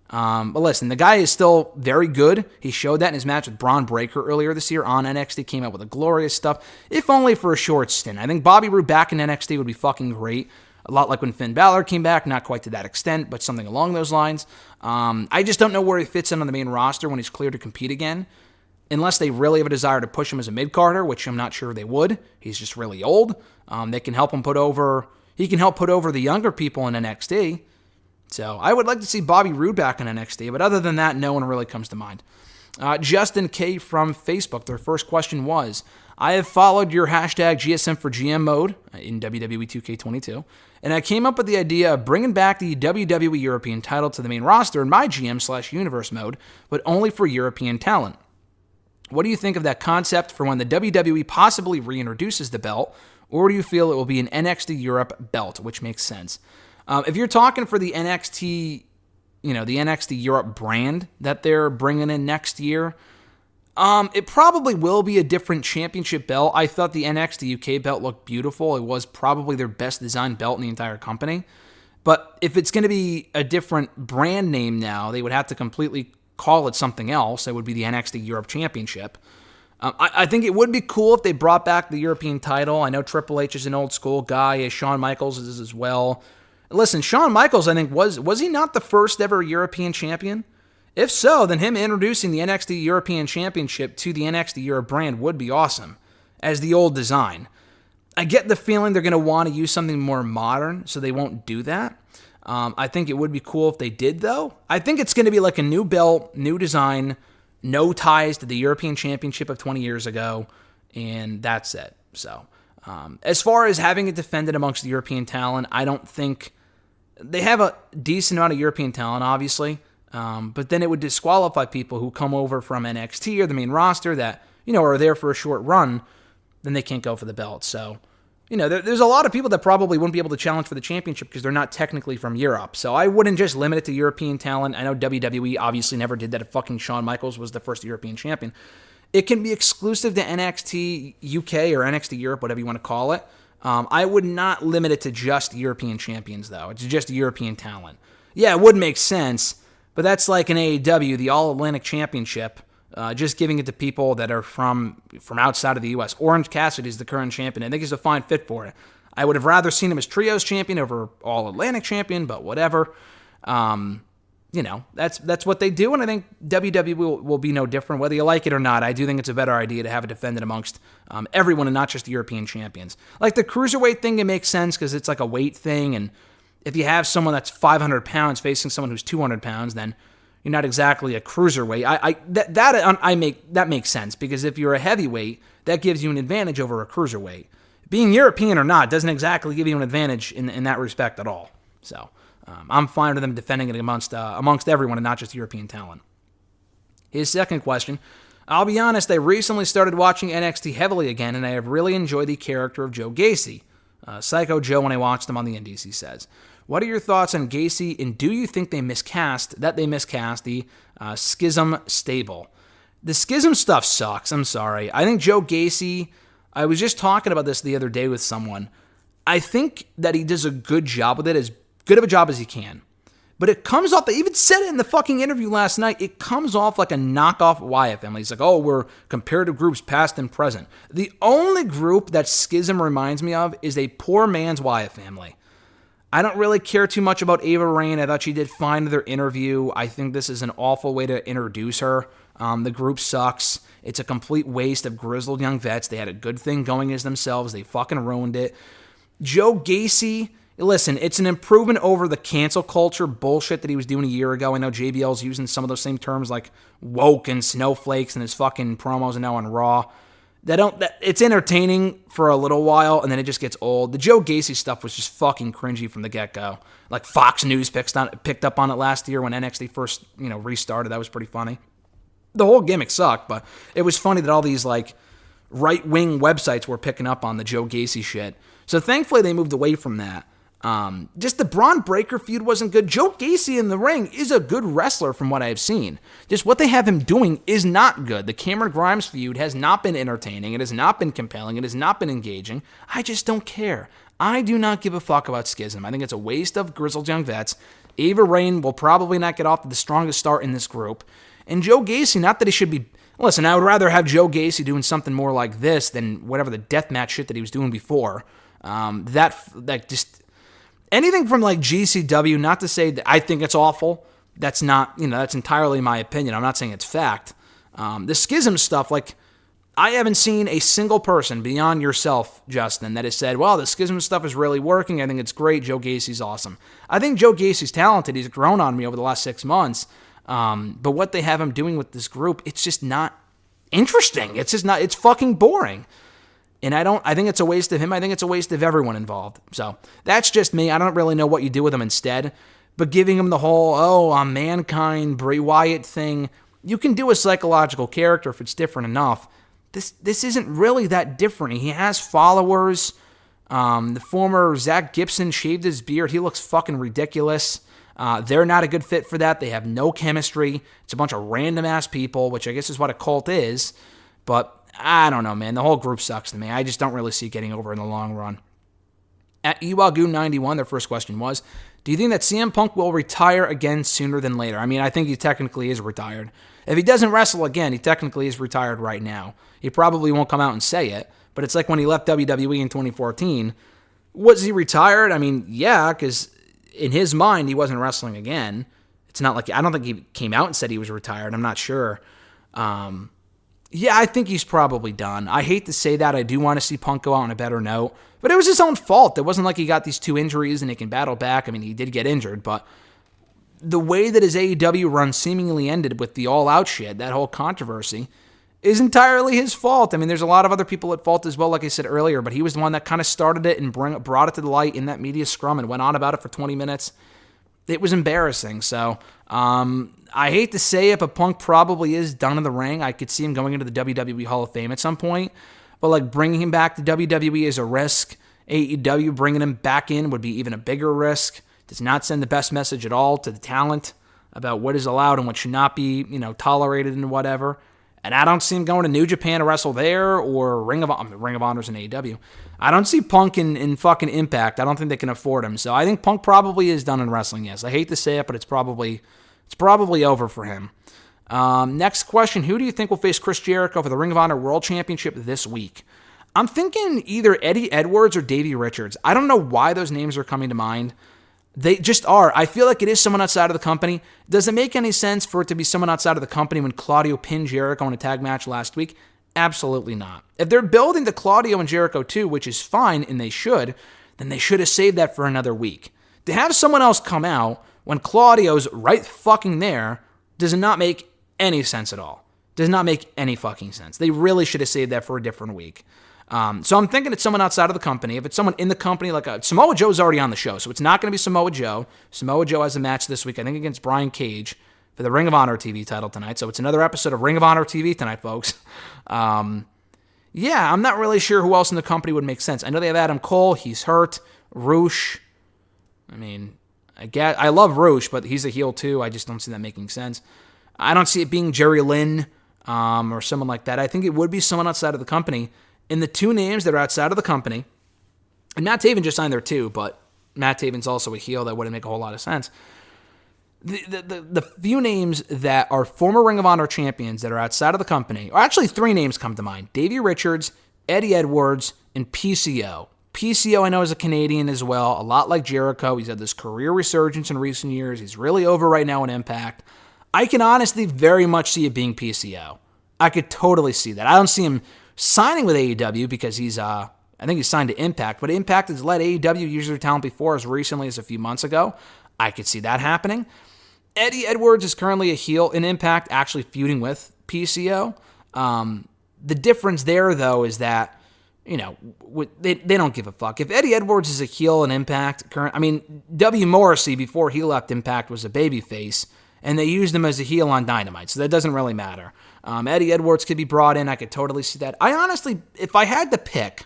But listen, the guy is still very good. He showed that in his match with Braun Breaker earlier this year on NXT. Came out with a glorious stuff, if only for a short stint. I think Bobby Roode back in NXT would be fucking great. A lot like when Finn Balor came back, not quite to that extent, but something along those lines. I just don't know where he fits in on the main roster when he's cleared to compete again, unless they really have a desire to push him as a mid-carder, which I'm not sure they would. He's just really old. They can help him he can help put over the younger people in NXT. So I would like to see Bobby Roode back in NXT, but other than that, no one really comes to mind. Justin K. from Facebook, their first question was, I have followed your hashtag GSM for GM mode in WWE 2K22, and I came up with the idea of bringing back the WWE European title to the main roster in my GM/Universe mode, but only for European talent. What do you think of that concept for when the WWE possibly reintroduces the belt, or do you feel it will be an NXT Europe belt, which makes sense? If you're talking for the NXT, the NXT Europe brand that they're bringing in next year, it probably will be a different championship belt. I thought the NXT UK belt looked beautiful. It was probably their best designed belt in the entire company. But if it's going to be a different brand name now, they would have to completely call it something else. It would be the NXT Europe Championship. I think it would be cool if they brought back the European title. I know Triple H is an old school guy, as Shawn Michaels is as well. Listen, Shawn Michaels, I think, was he not the first ever European champion? If so, then him introducing the NXT European Championship to the NXT Europe brand would be awesome, as the old design. I get the feeling they're going to want to use something more modern, so they won't do that. I think it would be cool if they did, though. I think it's going to be like a new belt, new design, no ties to the European Championship of 20 years ago, and that's it. So, as far as having it defended amongst the European talent, I don't think they have a decent amount of European talent, obviously, but then it would disqualify people who come over from NXT or the main roster that, are there for a short run, then they can't go for the belt. So, there's a lot of people that probably wouldn't be able to challenge for the championship because they're not technically from Europe. So I wouldn't just limit it to European talent. I know WWE obviously never did that if fucking Shawn Michaels was the first European champion. It can be exclusive to NXT UK or NXT Europe, whatever you want to call it. I would not limit it to just European champions, though. It's just European talent. Yeah, it would make sense, but that's like an AEW, the All-Atlantic Championship, just giving it to people that are from outside of the U.S. Orange Cassidy is the current champion. I think he's a fine fit for it. I would have rather seen him as Trios champion over All-Atlantic champion, but whatever. That's what they do, and I think WWE will be no different, whether you like it or not. I do think it's a better idea to have it defended amongst everyone and not just the European champions. Like the Cruiserweight thing, it makes sense because it's like a weight thing, and if you have someone that's 500 pounds facing someone who's 200 pounds, then you're not exactly a cruiserweight. That makes sense, because if you're a heavyweight, that gives you an advantage over a cruiserweight. Being European or not doesn't exactly give you an advantage in that respect at all. So I'm fine with them defending it amongst everyone and not just European talent. His second question, I'll be honest, I recently started watching NXT heavily again, and I have really enjoyed the character of Joe Gacy. Psycho Joe when I watched him on the Indies, he says. What are your thoughts on Gacy, and do you think they miscast the Schism stable? The Schism stuff sucks, I'm sorry. I think Joe Gacy, I was just talking about this the other day with someone. I think that he does a good job with it, as good of a job as he can. But it comes off, they even said it in the fucking interview last night, it comes off like a knockoff Wyatt family. He's like, oh, we're comparative groups past and present. The only group that Schism reminds me of is a poor man's Wyatt family. I don't really care too much about Ava Raine. I thought she did fine in their interview. I think this is an awful way to introduce her. The group sucks. It's a complete waste of grizzled young vets. They had a good thing going as themselves. They fucking ruined it. Joe Gacy, listen, it's an improvement over the cancel culture bullshit that he was doing a year ago. I know JBL's using some of those same terms like woke and snowflakes and his fucking promos are now on Raw. It's entertaining for a little while, and then it just gets old. The Joe Gacy stuff was just fucking cringy from the get-go. Like Fox News picked up on it last year when NXT first, restarted. That was pretty funny. The whole gimmick sucked, but it was funny that all these like right-wing websites were picking up on the Joe Gacy shit. So thankfully they moved away from that. Just the Braun Breaker feud wasn't good. Joe Gacy in the ring is a good wrestler from what I've seen. Just what they have him doing is not good. The Cameron Grimes feud has not been entertaining. It has not been compelling. It has not been engaging. I just don't care. I do not give a fuck about Schism. I think it's a waste of grizzled young vets. Ava Raine will probably not get off to the strongest start in this group. And Joe Gacy, not that he should be... Listen, I would rather have Joe Gacy doing something more like this than whatever the deathmatch shit that he was doing before. anything from like GCW, not to say that I think it's awful. That's not, that's entirely my opinion. I'm not saying it's fact. The schism stuff, like, I haven't seen a single person beyond yourself, Justin, that has said, well, the schism stuff is really working. I think it's great. Joe Gacy's awesome. I think Joe Gacy's talented. He's grown on me over the last 6 months. But what they have him doing with this group, it's just not interesting. It's fucking boring. And I think it's a waste of him. I think it's a waste of everyone involved. So that's just me. I don't really know what you do with him instead. But giving him the whole, Mankind, Bray Wyatt thing, you can do a psychological character if it's different enough. This isn't really that different. He has followers. The former Zach Gibson shaved his beard. He looks fucking ridiculous. They're not a good fit for that. They have no chemistry. It's a bunch of random-ass people, which I guess is what a cult is. But I don't know, man. The whole group sucks to me. I just don't really see it getting over in the long run. At Iwagoon91, their first question was, do you think that CM Punk will retire again sooner than later? I mean, I think he technically is retired. If he doesn't wrestle again, he technically is retired right now. He probably won't come out and say it, but it's like when he left WWE in 2014. Was he retired? I mean, yeah, because in his mind, he wasn't wrestling again. It's not like, I don't think he came out and said he was retired. I'm not sure. Yeah, I think he's probably done. I hate to say that. I do want to see Punk go out on a better note, but it was his own fault. It wasn't like he got these 2 injuries and he can battle back. I mean, he did get injured, but the way that his AEW run seemingly ended with the all-out shit, that whole controversy, is entirely his fault. I mean, there's a lot of other people at fault as well, like I said earlier, but he was the one that kind of started it and brought it to the light in that media scrum and went on about it for 20 minutes. It was embarrassing. So, I hate to say it, but Punk probably is done in the ring. I could see him going into the WWE Hall of Fame at some point, but like bringing him back to WWE is a risk. AEW bringing him back in would be even a bigger risk. Does not send the best message at all to the talent about what is allowed and what should not be, tolerated and whatever. And I don't see him going to New Japan to wrestle there or Ring of Honor's in AEW. I don't see Punk in fucking Impact. I don't think they can afford him. So I think Punk probably is done in wrestling, yes. I hate to say it, but it's probably over for him. Next question, who do you think will face Chris Jericho for the Ring of Honor World Championship this week? I'm thinking either Eddie Edwards or Davey Richards. I don't know why those names are coming to mind. They just are. I feel like it is someone outside of the company. Does it make any sense for it to be someone outside of the company when Claudio pinned Jericho in a tag match last week? Absolutely not. If they're building to Claudio and Jericho too, which is fine, and they should, then they should have saved that for another week. To have someone else come out when Claudio's right fucking there does not make any sense at all. Does not make any fucking sense. They really should have saved that for a different week. So I'm thinking it's someone outside of the company. If it's someone in the company, like Samoa Joe's already on the show, so it's not going to be Samoa Joe. Samoa Joe has a match this week, I think, against Brian Cage for the Ring of Honor TV title tonight. So it's another episode of Ring of Honor TV tonight, folks. Yeah, I'm not really sure who else in the company would make sense. I know they have Adam Cole. He's hurt. Roosh. I mean, I love Roosh, but he's a heel too. I just don't see that making sense. I don't see it being Jerry Lynn or someone like that. I think it would be someone outside of the company. And the 2 names that are outside of the company, and Matt Taven just signed there too, but Matt Taven's also a heel. That wouldn't make a whole lot of sense. The few names that are former Ring of Honor champions that are outside of the company, or actually 3 names come to mind. Davey Richards, Eddie Edwards, and PCO. PCO I know is a Canadian as well, a lot like Jericho. He's had this career resurgence in recent years. He's really over right now in Impact. I can honestly very much see it being PCO. I could totally see that. I don't see him signing with AEW because he's, I think he's signed to Impact, but Impact has let AEW use their talent before as recently as a few months ago. I could see that happening. Eddie Edwards is currently a heel in Impact, actually feuding with PCO. The difference there, though, is that, they don't give a fuck. If Eddie Edwards is a heel in Impact, W. Morrissey, before he left Impact, was a babyface, and they used him as a heel on Dynamite, so that doesn't really matter. Eddie Edwards could be brought in. I could totally see that. I honestly, if I had to pick,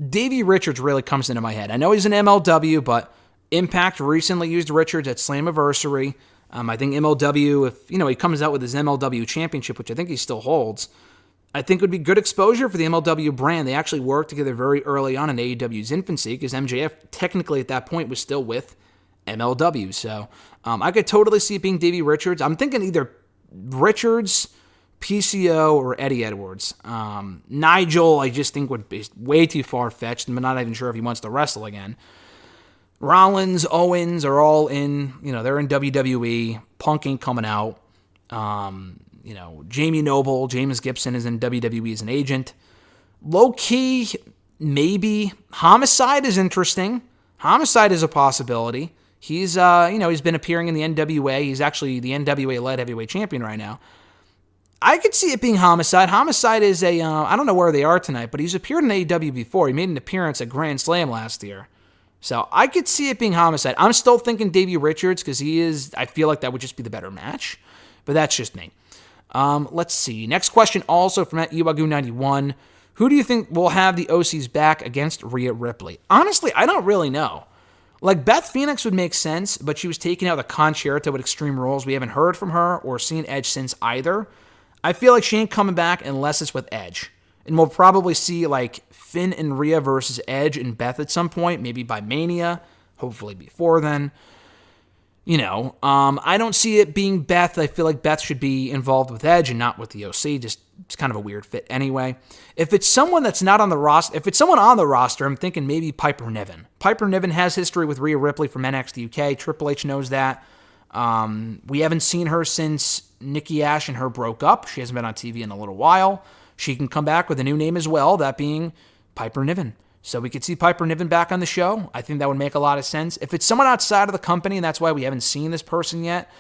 Davey Richards really comes into my head. I know he's an MLW, but Impact recently used Richards at Slammiversary. I think MLW, if he comes out with his MLW championship, which I think he still holds, I think it would be good exposure for the MLW brand. They actually worked together very early on in AEW's infancy because MJF technically at that point was still with MLW. So I could totally see it being Davey Richards. I'm thinking either Richards, PCO, or Eddie Edwards. Nigel, I just think would be way too far-fetched. I'm not even sure if he wants to wrestle again. Rollins, Owens are all in, they're in WWE. Punk ain't coming out. Jamie Noble, James Gibson is in WWE as an agent. Low key, maybe. Homicide is interesting. Homicide is a possibility. He's, he's been appearing in the NWA. He's actually the NWA Light Heavyweight Champion right now. I could see it being Homicide. Homicide is I don't know where they are tonight, but he's appeared in AEW before. He made an appearance at Grand Slam last year. So I could see it being Homicide. I'm still thinking Davey Richards because I feel like that would just be the better match. But that's just me. Let's see. Next question also from Iwagu91. Who do you think will have the OCs back against Rhea Ripley? Honestly, I don't really know. Like, Beth Phoenix would make sense, but she was taken out of the Concerto with Extreme Rules. We haven't heard from her or seen Edge since either. I feel like she ain't coming back unless it's with Edge. And we'll probably see, like, Finn and Rhea versus Edge and Beth at some point, maybe by Mania, hopefully before then. I don't see it being Beth. I feel like Beth should be involved with Edge and not with the OC. Just, it's kind of a weird fit anyway. If it's someone that's not on the roster, if it's someone on the roster, I'm thinking maybe Piper Niven. Piper Niven has history with Rhea Ripley from NXT UK. Triple H knows that. We haven't seen her since Nikki Ash and her broke up. She hasn't been on TV in a little while. She can come back with a new name as well, that being Piper Niven. So we could see Piper Niven back on the show. I think that would make a lot of sense. If it's someone outside of the company, and that's why we haven't seen this person yet,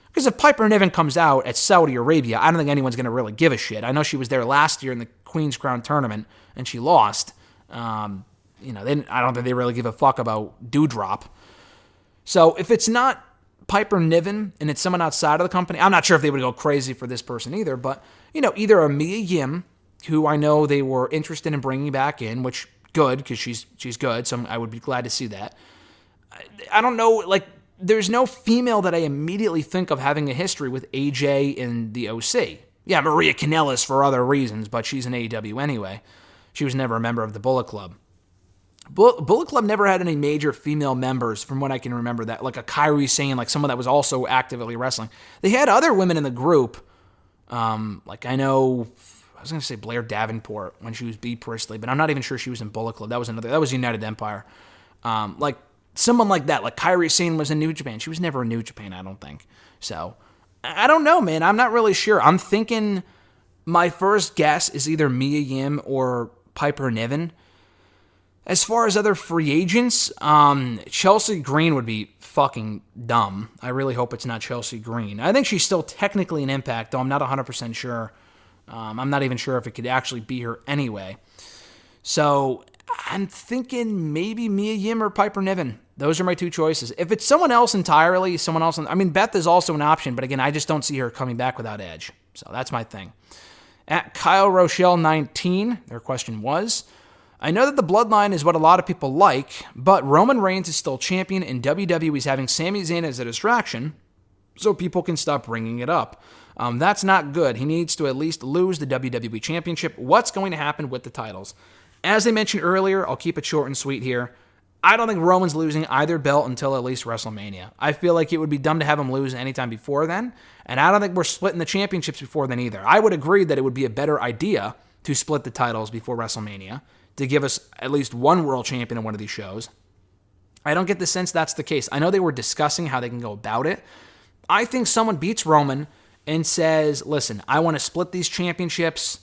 because if Piper Niven comes out at Saudi Arabia, I don't think anyone's going to really give a shit. I know she was there last year in the Queen's Crown tournament, and she lost. I don't think they really give a fuck about Doudrop. So if it's not Piper Niven and it's someone outside of the company, I'm not sure if they would go crazy for this person either, but, either a Mia Yim, who I know they were interested in bringing back in, which good, because she's good, so I would be glad to see that. I don't know, like, there's no female that I immediately think of having a history with AJ in the OC. Yeah, Maria Kanellis for other reasons, but she's in AEW anyway. She was never a member of the Bullet Club. Bullet Club never had any major female members, from what I can remember, that like a Kairi Sane, like someone that was also actively wrestling. They had other women in the group, like I know, I was going to say Blair Davenport when she was Bea Priestley, but I'm not even sure she was in Bullet Club. That was United Empire. Like someone like that, like Kairi Sane was in New Japan. She was never in New Japan, I don't think. So, I don't know, man. I'm not really sure. I'm thinking my first guess is either Mia Yim or Piper Niven. As far as other free agents, Chelsea Green would be fucking dumb. I really hope it's not Chelsea Green. I think she's still technically an Impact, though I'm not 100% sure. I'm not even sure if it could actually be her anyway. So I'm thinking maybe Mia Yim or Piper Niven. Those are my two choices. If it's someone else entirely, Beth is also an option, but again, I just don't see her coming back without Edge. So that's my thing. At Kyle Rochelle 19, their question was, I know that the Bloodline is what a lot of people like, but Roman Reigns is still champion and WWE is having Sami Zayn as a distraction, so people can stop bringing it up. That's not good. He needs to at least lose the WWE Championship. What's going to happen with the titles? As I mentioned earlier, I'll keep it short and sweet here. I don't think Roman's losing either belt until at least WrestleMania. I feel like it would be dumb to have him lose anytime before then, and I don't think we're splitting the championships before then either. I would agree that it would be a better idea to split the titles before WrestleMania, to give us at least one world champion in one of these shows. I don't get the sense that's the case. I know they were discussing how they can go about it. I think someone beats Roman and says, listen, I want to split these championships,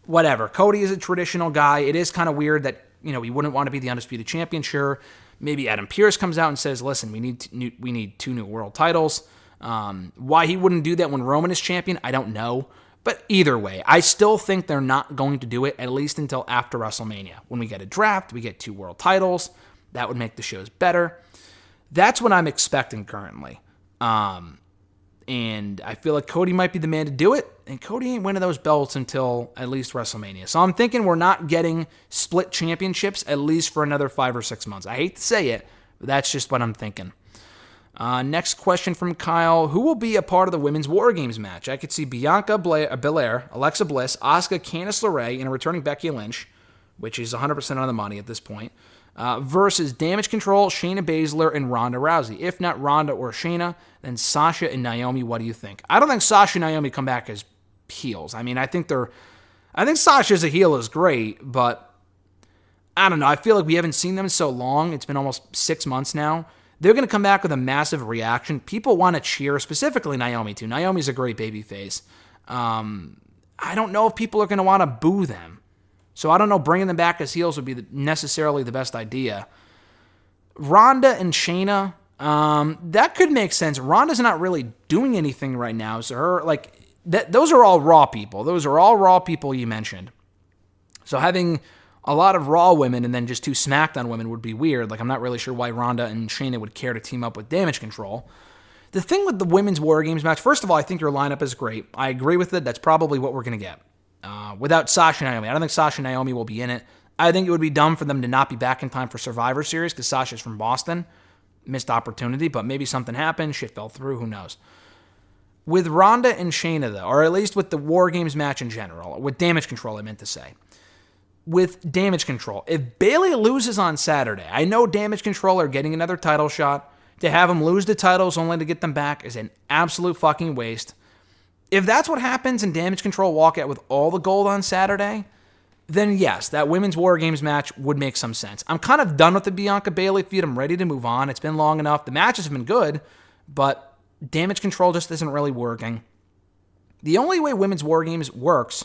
whatever. Cody is a traditional guy. It is kind of weird that, he wouldn't want to be the undisputed champion, sure. Maybe Adam Pearce comes out and says, listen, we need two new world titles. Why he wouldn't do that when Roman is champion, I don't know. But either way, I still think they're not going to do it, at least until after WrestleMania. When we get a draft, we get two world titles. That would make the shows better. That's what I'm expecting currently. And I feel like Cody might be the man to do it, and Cody ain't winning those belts until at least WrestleMania. So I'm thinking we're not getting split championships at least for another 5 or 6 months. I hate to say it, but that's just what I'm thinking. Next question from Kyle. Who will be a part of the Women's War Games match? I could see Bianca Belair, Alexa Bliss, Asuka, Candice LeRae, and a returning Becky Lynch, which is 100% on the money at this point, versus Damage Control, Shayna Baszler, and Ronda Rousey. If not Ronda or Shayna, then Sasha and Naomi. What do you think? I don't think Sasha and Naomi come back as heels. I think Sasha as a heel is great, but I don't know. I feel like we haven't seen them so long. It's been almost 6 months now. They're going to come back with a massive reaction. People want to cheer, specifically Naomi, too. Naomi's a great babyface. I don't know if people are going to want to boo them. So I don't know, bringing them back as heels would be necessarily the best idea. Ronda and Shayna, that could make sense. Ronda's not really doing anything right now, so those are all Raw people. Those are all Raw people you mentioned. So having a lot of Raw women and then just 2 SmackDown women would be weird. Like, I'm not really sure why Ronda and Shayna would care to team up with Damage Control. The thing with the Women's War Games match, first of all, I think your lineup is great. I agree with it. That's probably what we're going to get. Without Sasha and Naomi. I don't think Sasha and Naomi will be in it. I think it would be dumb for them to not be back in time for Survivor Series because Sasha's from Boston. Missed opportunity, but maybe something happened. Shit fell through. Who knows? With Ronda and Shayna, though, or at least with the War Games match in general, with Damage Control, I meant to say. With Damage Control, if Bayley loses on Saturday, I know Damage Control are getting another title shot. To have them lose the titles only to get them back is an absolute fucking waste. If that's what happens and Damage Control walk out with all the gold on Saturday, then yes, that Women's War Games match would make some sense. I'm kind of done with the Bianca Bayley feud. I'm ready to move on. It's been long enough. The matches have been good, but Damage Control just isn't really working. The only way Women's War Games works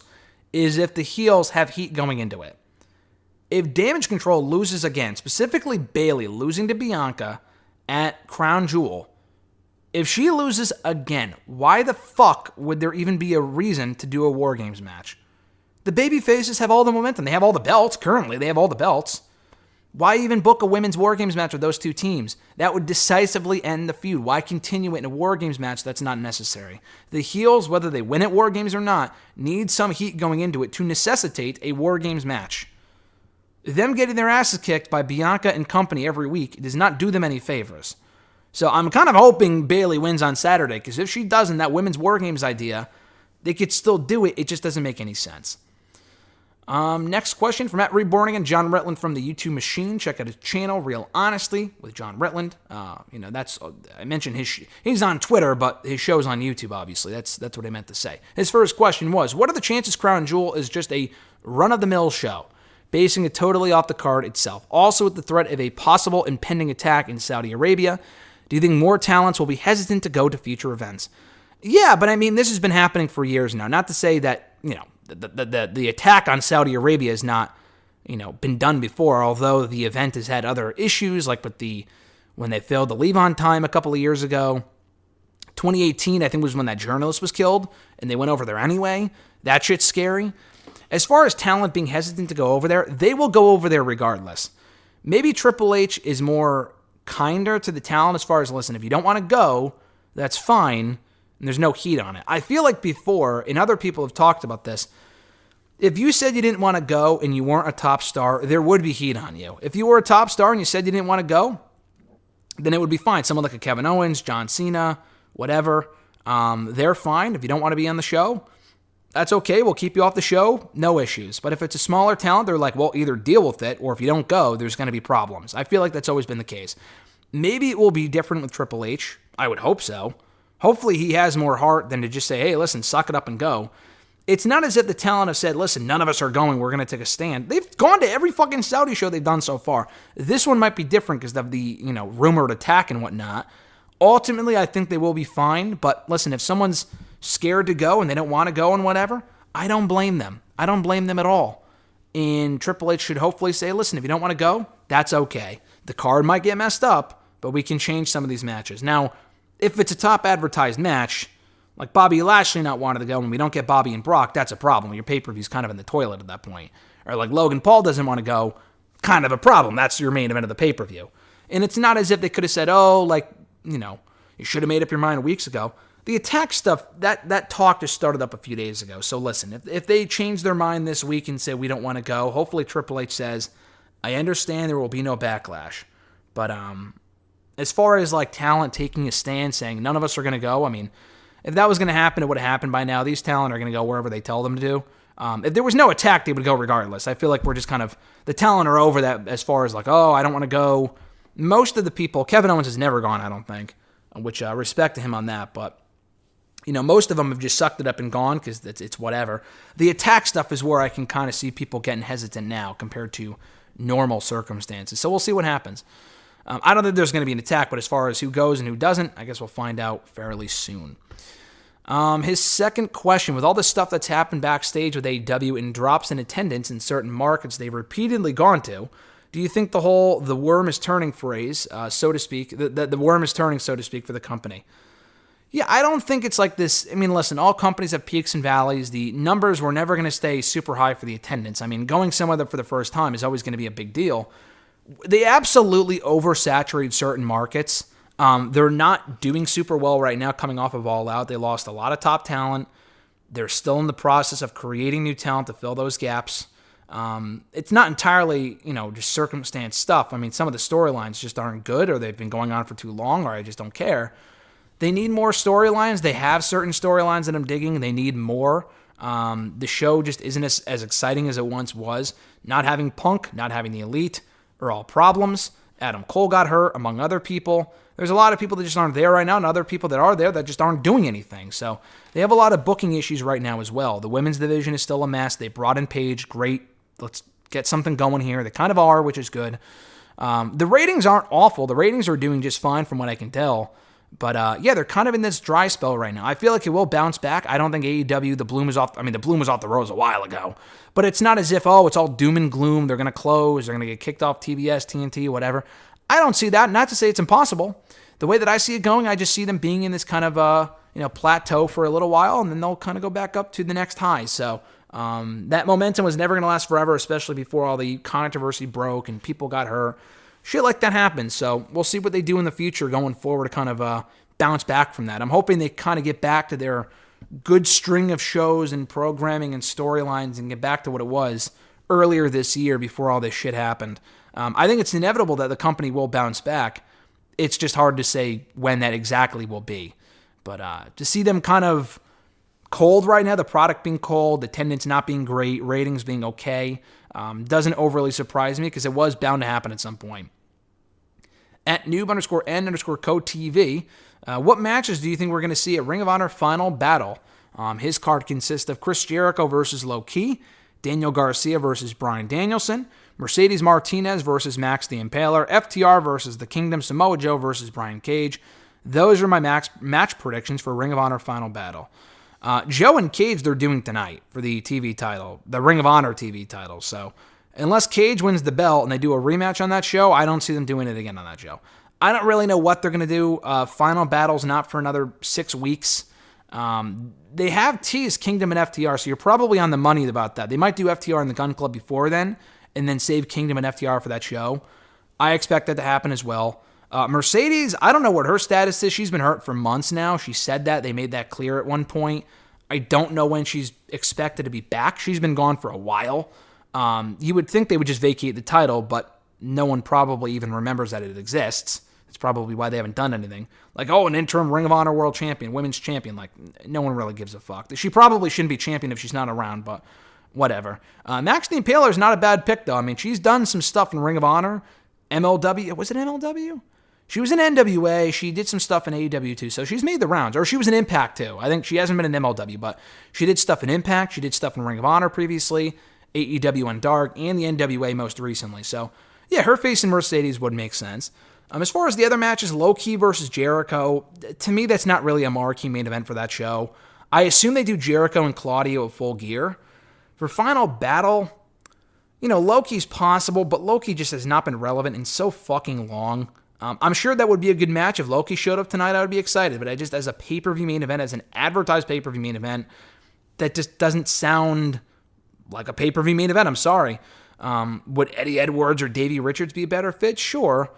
is if the heels have heat going into it. If Damage Control loses again, specifically Bayley losing to Bianca at Crown Jewel, if she loses again, why the fuck would there even be a reason to do a War Games match? The babyfaces have all the momentum. They have all the belts. Currently, they have all the belts. Why even book a Women's War Games match with those 2 teams? That would decisively end the feud. Why continue it in a War Games match that's not necessary? The heels, whether they win at War Games or not, need some heat going into it to necessitate a War Games match. Them getting their asses kicked by Bianca and company every week does not do them any favors. So I'm kind of hoping Bayley wins on Saturday, because if she doesn't, that Women's War Games idea, they could still do it. It just doesn't make any sense. Next question from @Reborn Again, John Retland from the YouTube Machine. Check out his channel, Real Honesty with John Retland. I mentioned he's on Twitter, but his show's on YouTube, obviously. That's what I meant to say. His first question was, what are the chances Crown Jewel is just a run-of-the-mill show, basing it totally off the card itself? Also, with the threat of a possible impending attack in Saudi Arabia, do you think more talents will be hesitant to go to future events? Yeah, but I mean, this has been happening for years now. Not to say that, the attack on Saudi Arabia has not, been done before, although the event has had other issues, like when they failed to leave on time a couple of years ago. 2018, I think, was when that journalist was killed, and they went over there anyway. That shit's scary. As far as talent being hesitant to go over there, they will go over there regardless. Maybe Triple H is more kinder to the talent as far as, listen, if you don't want to go, that's fine, and there's no heat on it. I feel like before, and other people have talked about this, if you said you didn't want to go and you weren't a top star, there would be heat on you. If you were a top star and you said you didn't want to go, then it would be fine. Someone like a Kevin Owens, John Cena, whatever, they're fine. If you don't want to be on the show, that's okay. We'll keep you off the show. No issues. But if it's a smaller talent, they're like, well, either deal with it, or if you don't go, there's going to be problems. I feel like that's always been the case. Maybe it will be different with Triple H. I would hope so. Hopefully he has more heart than to just say, hey, listen, suck it up and go. It's not as if the talent have said, listen, none of us are going. We're going to take a stand. They've gone to every fucking Saudi show they've done so far. This one might be different because of the, rumored attack and whatnot. Ultimately, I think they will be fine. But listen, if someone's scared to go and they don't want to go and whatever, I don't blame them. I don't blame them at all. And Triple H should hopefully say, listen, if you don't want to go, that's okay. The card might get messed up, but we can change some of these matches. Now, if it's a top advertised match, like Bobby Lashley not wanting to go and we don't get Bobby and Brock, that's a problem. Your pay-per-view's kind of in the toilet at that point. Or like Logan Paul doesn't want to go, kind of a problem. That's your main event of the pay-per-view. And it's not as if they could have said, you should have made up your mind weeks ago. The attack stuff, that talk just started up a few days ago. So listen, if they change their mind this week and say we don't want to go, hopefully Triple H says, I understand there will be no backlash. But as far as like talent taking a stand saying none of us are going to go, I mean, if that was going to happen, it would have happened by now. These talent are going to go wherever they tell them to do. If there was no attack, they would go regardless. I feel like we're just kind of, the talent are over that as far as like, oh, I don't want to go. Most of the people, Kevin Owens has never gone, I don't think, which respect to him on that, but most of them have just sucked it up and gone because it's whatever. The attack stuff is where I can kind of see people getting hesitant now compared to normal circumstances. So we'll see what happens. I don't think there's going to be an attack, but as far as who goes and who doesn't, I guess we'll find out fairly soon. His second question, with all the stuff that's happened backstage with AEW and drops in attendance in certain markets they've repeatedly gone to, do you think the worm is turning phrase, so to speak, the worm is turning, so to speak, for the company? Yeah, I don't think it's like this. I mean, listen, all companies have peaks and valleys. The numbers were never going to stay super high for the attendance. I mean, going somewhere for the first time is always going to be a big deal. They absolutely oversaturate certain markets. They're not doing super well right now coming off of All Out. They lost a lot of top talent. They're still in the process of creating new talent to fill those gaps. It's not entirely, just circumstance stuff. I mean, some of the storylines just aren't good, or they've been going on for too long, or I just don't care. They need more storylines. They have certain storylines that I'm digging. They need more. The show just isn't as exciting as it once was. Not having Punk, not having the Elite are all problems. Adam Cole got hurt, among other people. There's a lot of people that just aren't there right now, and other people that are there that just aren't doing anything. So they have a lot of booking issues right now as well. The women's division is still a mess. They brought in Paige. Great. Let's get something going here. They kind of are, which is good. The ratings aren't awful. The ratings are doing just fine from what I can tell. But they're kind of in this dry spell right now. I feel like it will bounce back. I don't think AEW, the bloom was off the rose a while ago. But it's not as if, it's all doom and gloom. They're going to close. They're going to get kicked off TBS, TNT, whatever. I don't see that. Not to say it's impossible. The way that I see it going, I just see them being in this kind of plateau for a little while, and then they'll kind of go back up to the next high. So that momentum was never going to last forever, especially before all the controversy broke and people got hurt. Shit like that happens. So we'll see what they do in the future going forward to kind of bounce back from that. I'm hoping they kind of get back to their good string of shows and programming and storylines and get back to what it was earlier this year before all this shit happened. I think it's inevitable that the company will bounce back. It's just hard to say when that exactly will be. But to see them kind of cold right now, the product being cold, attendance not being great, ratings being okay, doesn't overly surprise me because it was bound to happen at some point. At noob_n_co.tv, what matches do you think we're going to see at Ring of Honor Final Battle? His card consists of Chris Jericho versus Low Ki, Daniel Garcia versus Bryan Danielson, Mercedes Martinez versus Max the Impaler, FTR versus The Kingdom, Samoa Joe versus Brian Cage. Those are my match predictions for Ring of Honor Final Battle. Joe and Cage they're doing tonight for the TV title, the Ring of Honor TV title. So unless Cage wins the belt and they do a rematch on that show, I don't see them doing it again on that show. I don't really know what they're going to do. Final Battle's not for another 6 weeks. They have teased Kingdom and FTR, so you're probably on the money about that. They might do FTR and the Gun Club before then, and then save Kingdom and FTR for that show. I expect that to happen as well. Mercedes, I don't know what her status is. She's been hurt for months now. She said that. They made that clear at one point. I don't know when she's expected to be back. She's been gone for a while. You would think they would just vacate the title, but no one probably even remembers that it exists. It's probably why they haven't done anything. Like, an interim Ring of Honor World Champion, Women's Champion. Like, no one really gives a fuck. She probably shouldn't be champion if she's not around, but whatever. Max the Impaler is not a bad pick, though. I mean, she's done some stuff in Ring of Honor. MLW. Was it MLW? She was in NWA. She did some stuff in AEW, too. So she's made the rounds. Or she was in Impact, too. I think she hasn't been in MLW, but she did stuff in Impact. She did stuff in Ring of Honor previously, AEW and Dark, and the NWA most recently. So, yeah, her facing Mercedes would make sense. As far as the other matches, Low Ki versus Jericho, to me, that's not really a marquee main event for that show. I assume they do Jericho and Claudio at Full Gear. For Final Battle, Low Ki's possible, but Low Ki just has not been relevant in so fucking long. I'm sure that would be a good match. If Low Ki showed up tonight, I would be excited. But as a pay-per-view main event, as an advertised pay-per-view main event, that just doesn't sound like a pay-per-view main event. I'm sorry. Would Eddie Edwards or Davey Richards be a better fit? Sure.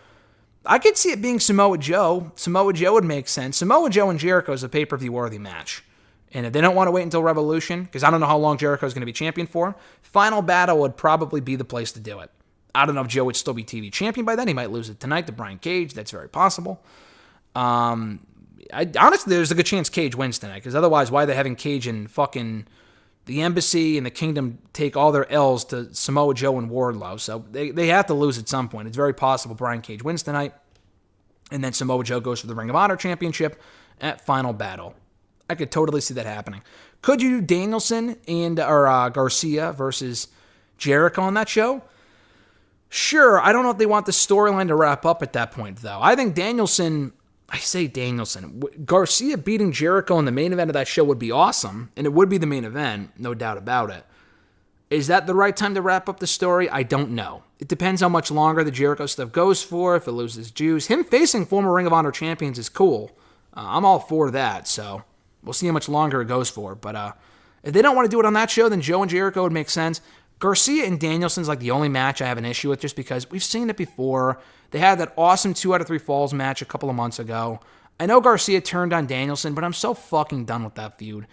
I could see it being Samoa Joe. Samoa Joe would make sense. Samoa Joe and Jericho is a pay-per-view worthy match. And if they don't want to wait until Revolution, because I don't know how long Jericho is going to be champion for, Final Battle would probably be the place to do it. I don't know if Joe would still be TV champion by then. He might lose it tonight to Brian Cage. That's very possible. Honestly, there's a good chance Cage wins tonight, because otherwise, why are they having Cage and fucking the Embassy and the Kingdom take all their L's to Samoa Joe and Wardlow? So they have to lose at some point. It's very possible Brian Cage wins tonight, and then Samoa Joe goes for the Ring of Honor Championship at Final Battle. I could totally see that happening. Could you do Danielson or Garcia versus Jericho on that show? Sure, I don't know if they want the storyline to wrap up at that point, though. I think Danielson, Garcia beating Jericho in the main event of that show would be awesome, and it would be the main event, no doubt about it. Is that the right time to wrap up the story? I don't know. It depends how much longer the Jericho stuff goes for, if it loses juice. Him facing former Ring of Honor champions is cool. I'm all for that, so we'll see how much longer it goes for. But if they don't want to do it on that show, then Joe and Jericho would make sense. Garcia and Danielson's like the only match I have an issue with, just because we've seen it before. They had that awesome 2 out of 3 falls match a couple of months ago. I know Garcia turned on Danielson, but I'm so fucking done with that feud.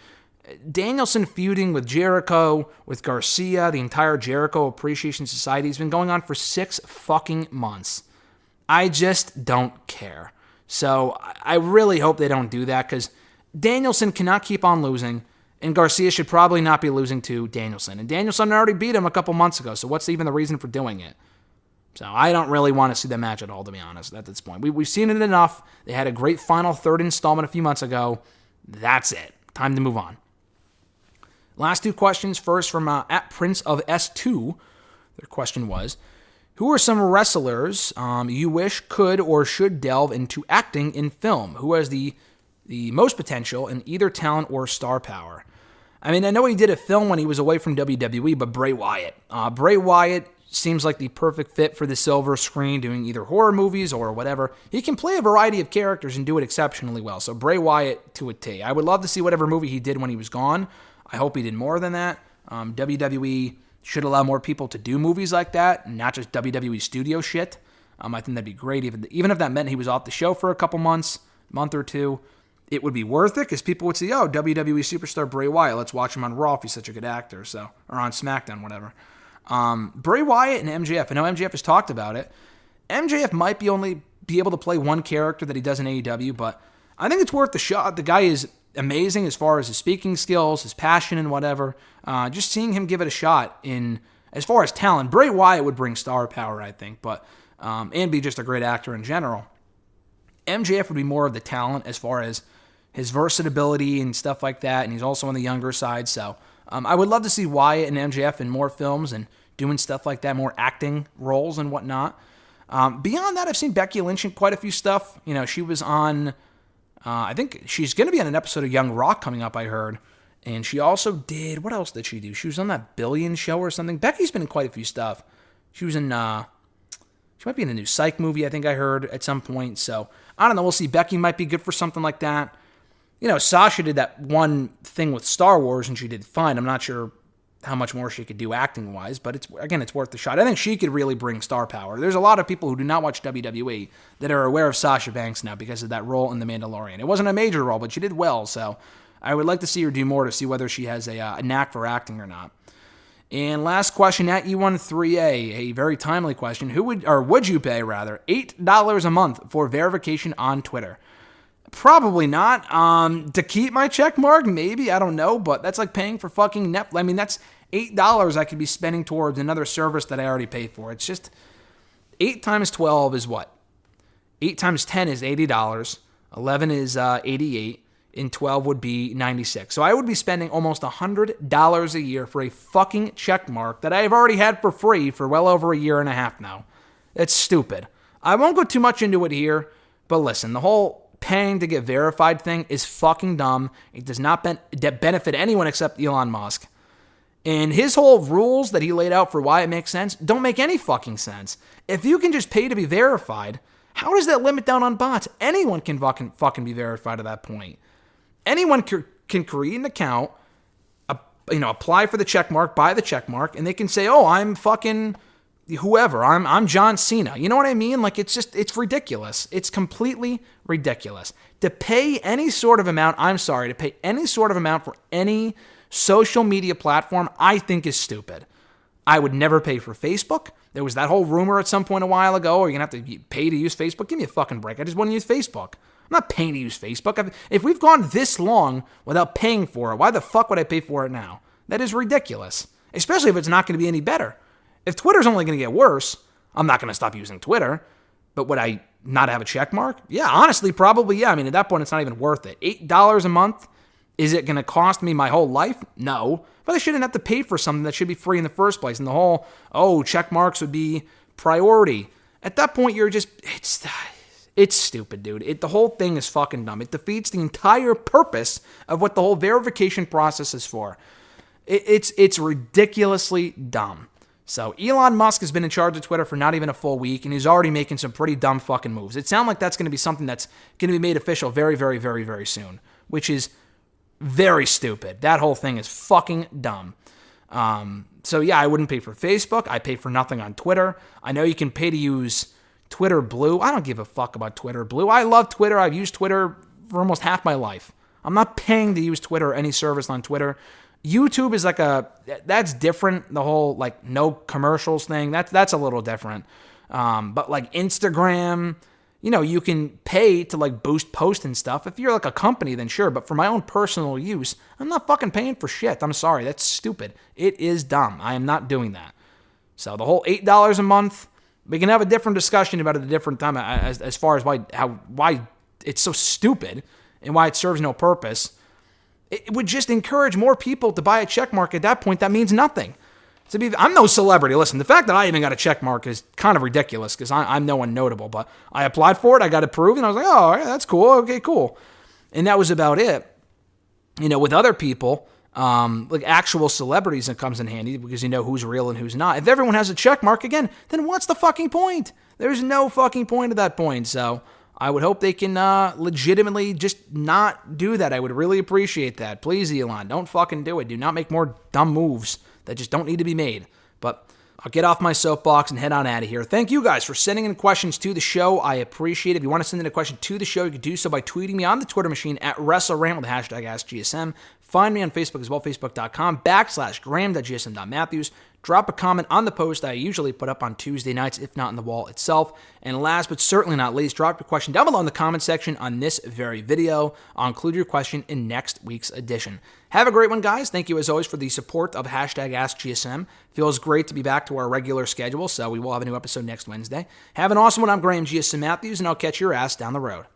Danielson feuding with Jericho, with Garcia, the entire Jericho Appreciation Society has been going on for 6 fucking months. I just don't care. So I really hope they don't do that, because Danielson cannot keep on losing, and Garcia should probably not be losing to Danielson. And Danielson already beat him a couple months ago, so what's even the reason for doing it? So I don't really want to see the match at all, to be honest, at this point. We've seen it enough. They had a great final third installment a few months ago. That's it. Time to move on. Last 2 questions. First from at Prince of S2. Their question was, who are some wrestlers you wish could or should delve into acting in film? Who has the most potential in either talent or star power? I mean, I know he did a film when he was away from WWE, but Bray Wyatt. Bray Wyatt seems like the perfect fit for the silver screen, doing either horror movies or whatever. He can play a variety of characters and do it exceptionally well. So Bray Wyatt to a T. I would love to see whatever movie he did when he was gone. I hope he did more than that. WWE should allow more people to do movies like that, and not just WWE studio shit. I think that'd be great. Even if that meant he was off the show for a couple months, month or two, it would be worth it, because people would say, oh, WWE superstar Bray Wyatt, let's watch him on Raw if he's such a good actor, or on SmackDown, whatever. Bray Wyatt and MJF, I know MJF has talked about it. MJF might only be able to play one character that he does in AEW, but I think it's worth the shot. The guy is amazing as far as his speaking skills, his passion, and whatever. Just seeing him give it a shot as far as talent. Bray Wyatt would bring star power, I think, but and be just a great actor in general. MJF would be more of the talent as far as his versatility and stuff like that, and he's also on the younger side, so I would love to see Wyatt and MJF in more films and doing stuff like that, more acting roles and whatnot. Beyond that, I've seen Becky Lynch in quite a few stuff. You know, she was on, I think she's going to be on an episode of Young Rock coming up, I heard. And she also did, what else did she do? She was on that Billion show or something. Becky's been in quite a few stuff. She was in, she might be in a new Psych movie, I think I heard at some point. So, I don't know, we'll see. Becky might be good for something like that. You know, Sasha did that one thing with Star Wars, and she did fine. I'm not sure how much more she could do acting-wise, but it's worth the shot. I think she could really bring star power. There's a lot of people who do not watch WWE that are aware of Sasha Banks now because of that role in The Mandalorian. It wasn't a major role, but she did well, so I would like to see her do more to see whether she has a knack for acting or not. And last question at E13A, a very timely question. Would you pay $8 a month for verification on Twitter? Probably not. To keep my check mark, maybe, I don't know, but that's like paying for fucking Netflix. I mean, that's $8 I could be spending towards another service that I already pay for. It's just 8 times 12 is what? 8 times 10 is $80. 11 is 88, and 12 would be 96. So I would be spending almost $100 a year for a fucking check mark that I have already had for free for well over a year and a half now. It's stupid. I won't go too much into it here, but listen, the whole paying to get verified thing is fucking dumb. It does not benefit anyone except Elon Musk. And his whole rules that he laid out for why it makes sense don't make any fucking sense. If you can just pay to be verified, how does that limit down on bots? Anyone can fucking be verified at that point. Anyone can create an account, apply for the check mark, buy the check mark, and they can say, oh, I'm fucking whoever. I'm John Cena. You know what I mean? Like, it's ridiculous. It's completely ridiculous. To pay any sort of amount, to pay any sort of amount for any social media platform, I think is stupid. I would never pay for Facebook. There was that whole rumor at some point a while ago, you're going to have to pay to use Facebook. Give me a fucking break. I just want to use Facebook. I'm not paying to use Facebook. If we've gone this long without paying for it, why the fuck would I pay for it now? That is ridiculous. Especially if it's not going to be any better. If Twitter's only going to get worse, I'm not going to stop using Twitter. But would I not have a check mark? Yeah, honestly, probably, yeah. I mean, at that point, it's not even worth it. $8 a month? Is it going to cost me my whole life? No. But I shouldn't have to pay for something that should be free in the first place. And the whole, check marks would be priority. At that point, you're just, it's stupid, dude. The whole thing is fucking dumb. It defeats the entire purpose of what the whole verification process is for. It's ridiculously dumb. So Elon Musk has been in charge of Twitter for not even a full week, and he's already making some pretty dumb fucking moves. It sounds like that's going to be something that's going to be made official very, very, very, very soon, which is very stupid. That whole thing is fucking dumb. So yeah, I wouldn't pay for Facebook. I pay for nothing on Twitter. I know you can pay to use Twitter Blue. I don't give a fuck about Twitter Blue. I love Twitter. I've used Twitter for almost half my life. I'm not paying to use Twitter or any service on Twitter. YouTube is that's different. The whole no commercials thing, that's a little different. But Instagram, you can pay to boost posts and stuff. If you're a company, then sure. But for my own personal use, I'm not fucking paying for shit. I'm sorry. That's stupid. It is dumb. I am not doing that. So the whole $8 a month, we can have a different discussion about it at a different time as far as why it's so stupid and why it serves no purpose. It would just encourage more people to buy a check mark. At that point, that means nothing. I'm no celebrity. Listen, the fact that I even got a check mark is kind of ridiculous because I'm no one notable. But I applied for it. I got approved. And I was like, oh, yeah, that's cool. Okay, cool. And that was about it. With other people, actual celebrities, it comes in handy because you know who's real and who's not. If everyone has a check mark again, then what's the fucking point? There's no fucking point at that point. So I would hope they can legitimately just not do that. I would really appreciate that. Please, Elon, don't fucking do it. Do not make more dumb moves that just don't need to be made. But I'll get off my soapbox and head on out of here. Thank you guys for sending in questions to the show. I appreciate it. If you want to send in a question to the show, you can do so by tweeting me on the Twitter machine at WrestleRant with the hashtag AskGSM. Find me on Facebook as well, facebook.com/Graham.gsm.Matthews. Drop a comment on the post that I usually put up on Tuesday nights, if not on the wall itself. And last but certainly not least, drop your question down below in the comment section on this very video. I'll include your question in next week's edition. Have a great one, guys. Thank you, as always, for the support of hashtag AskGSM. Feels great to be back to our regular schedule, so we will have a new episode next Wednesday. Have an awesome one. I'm Graham GSM Matthews, and I'll catch your ass down the road.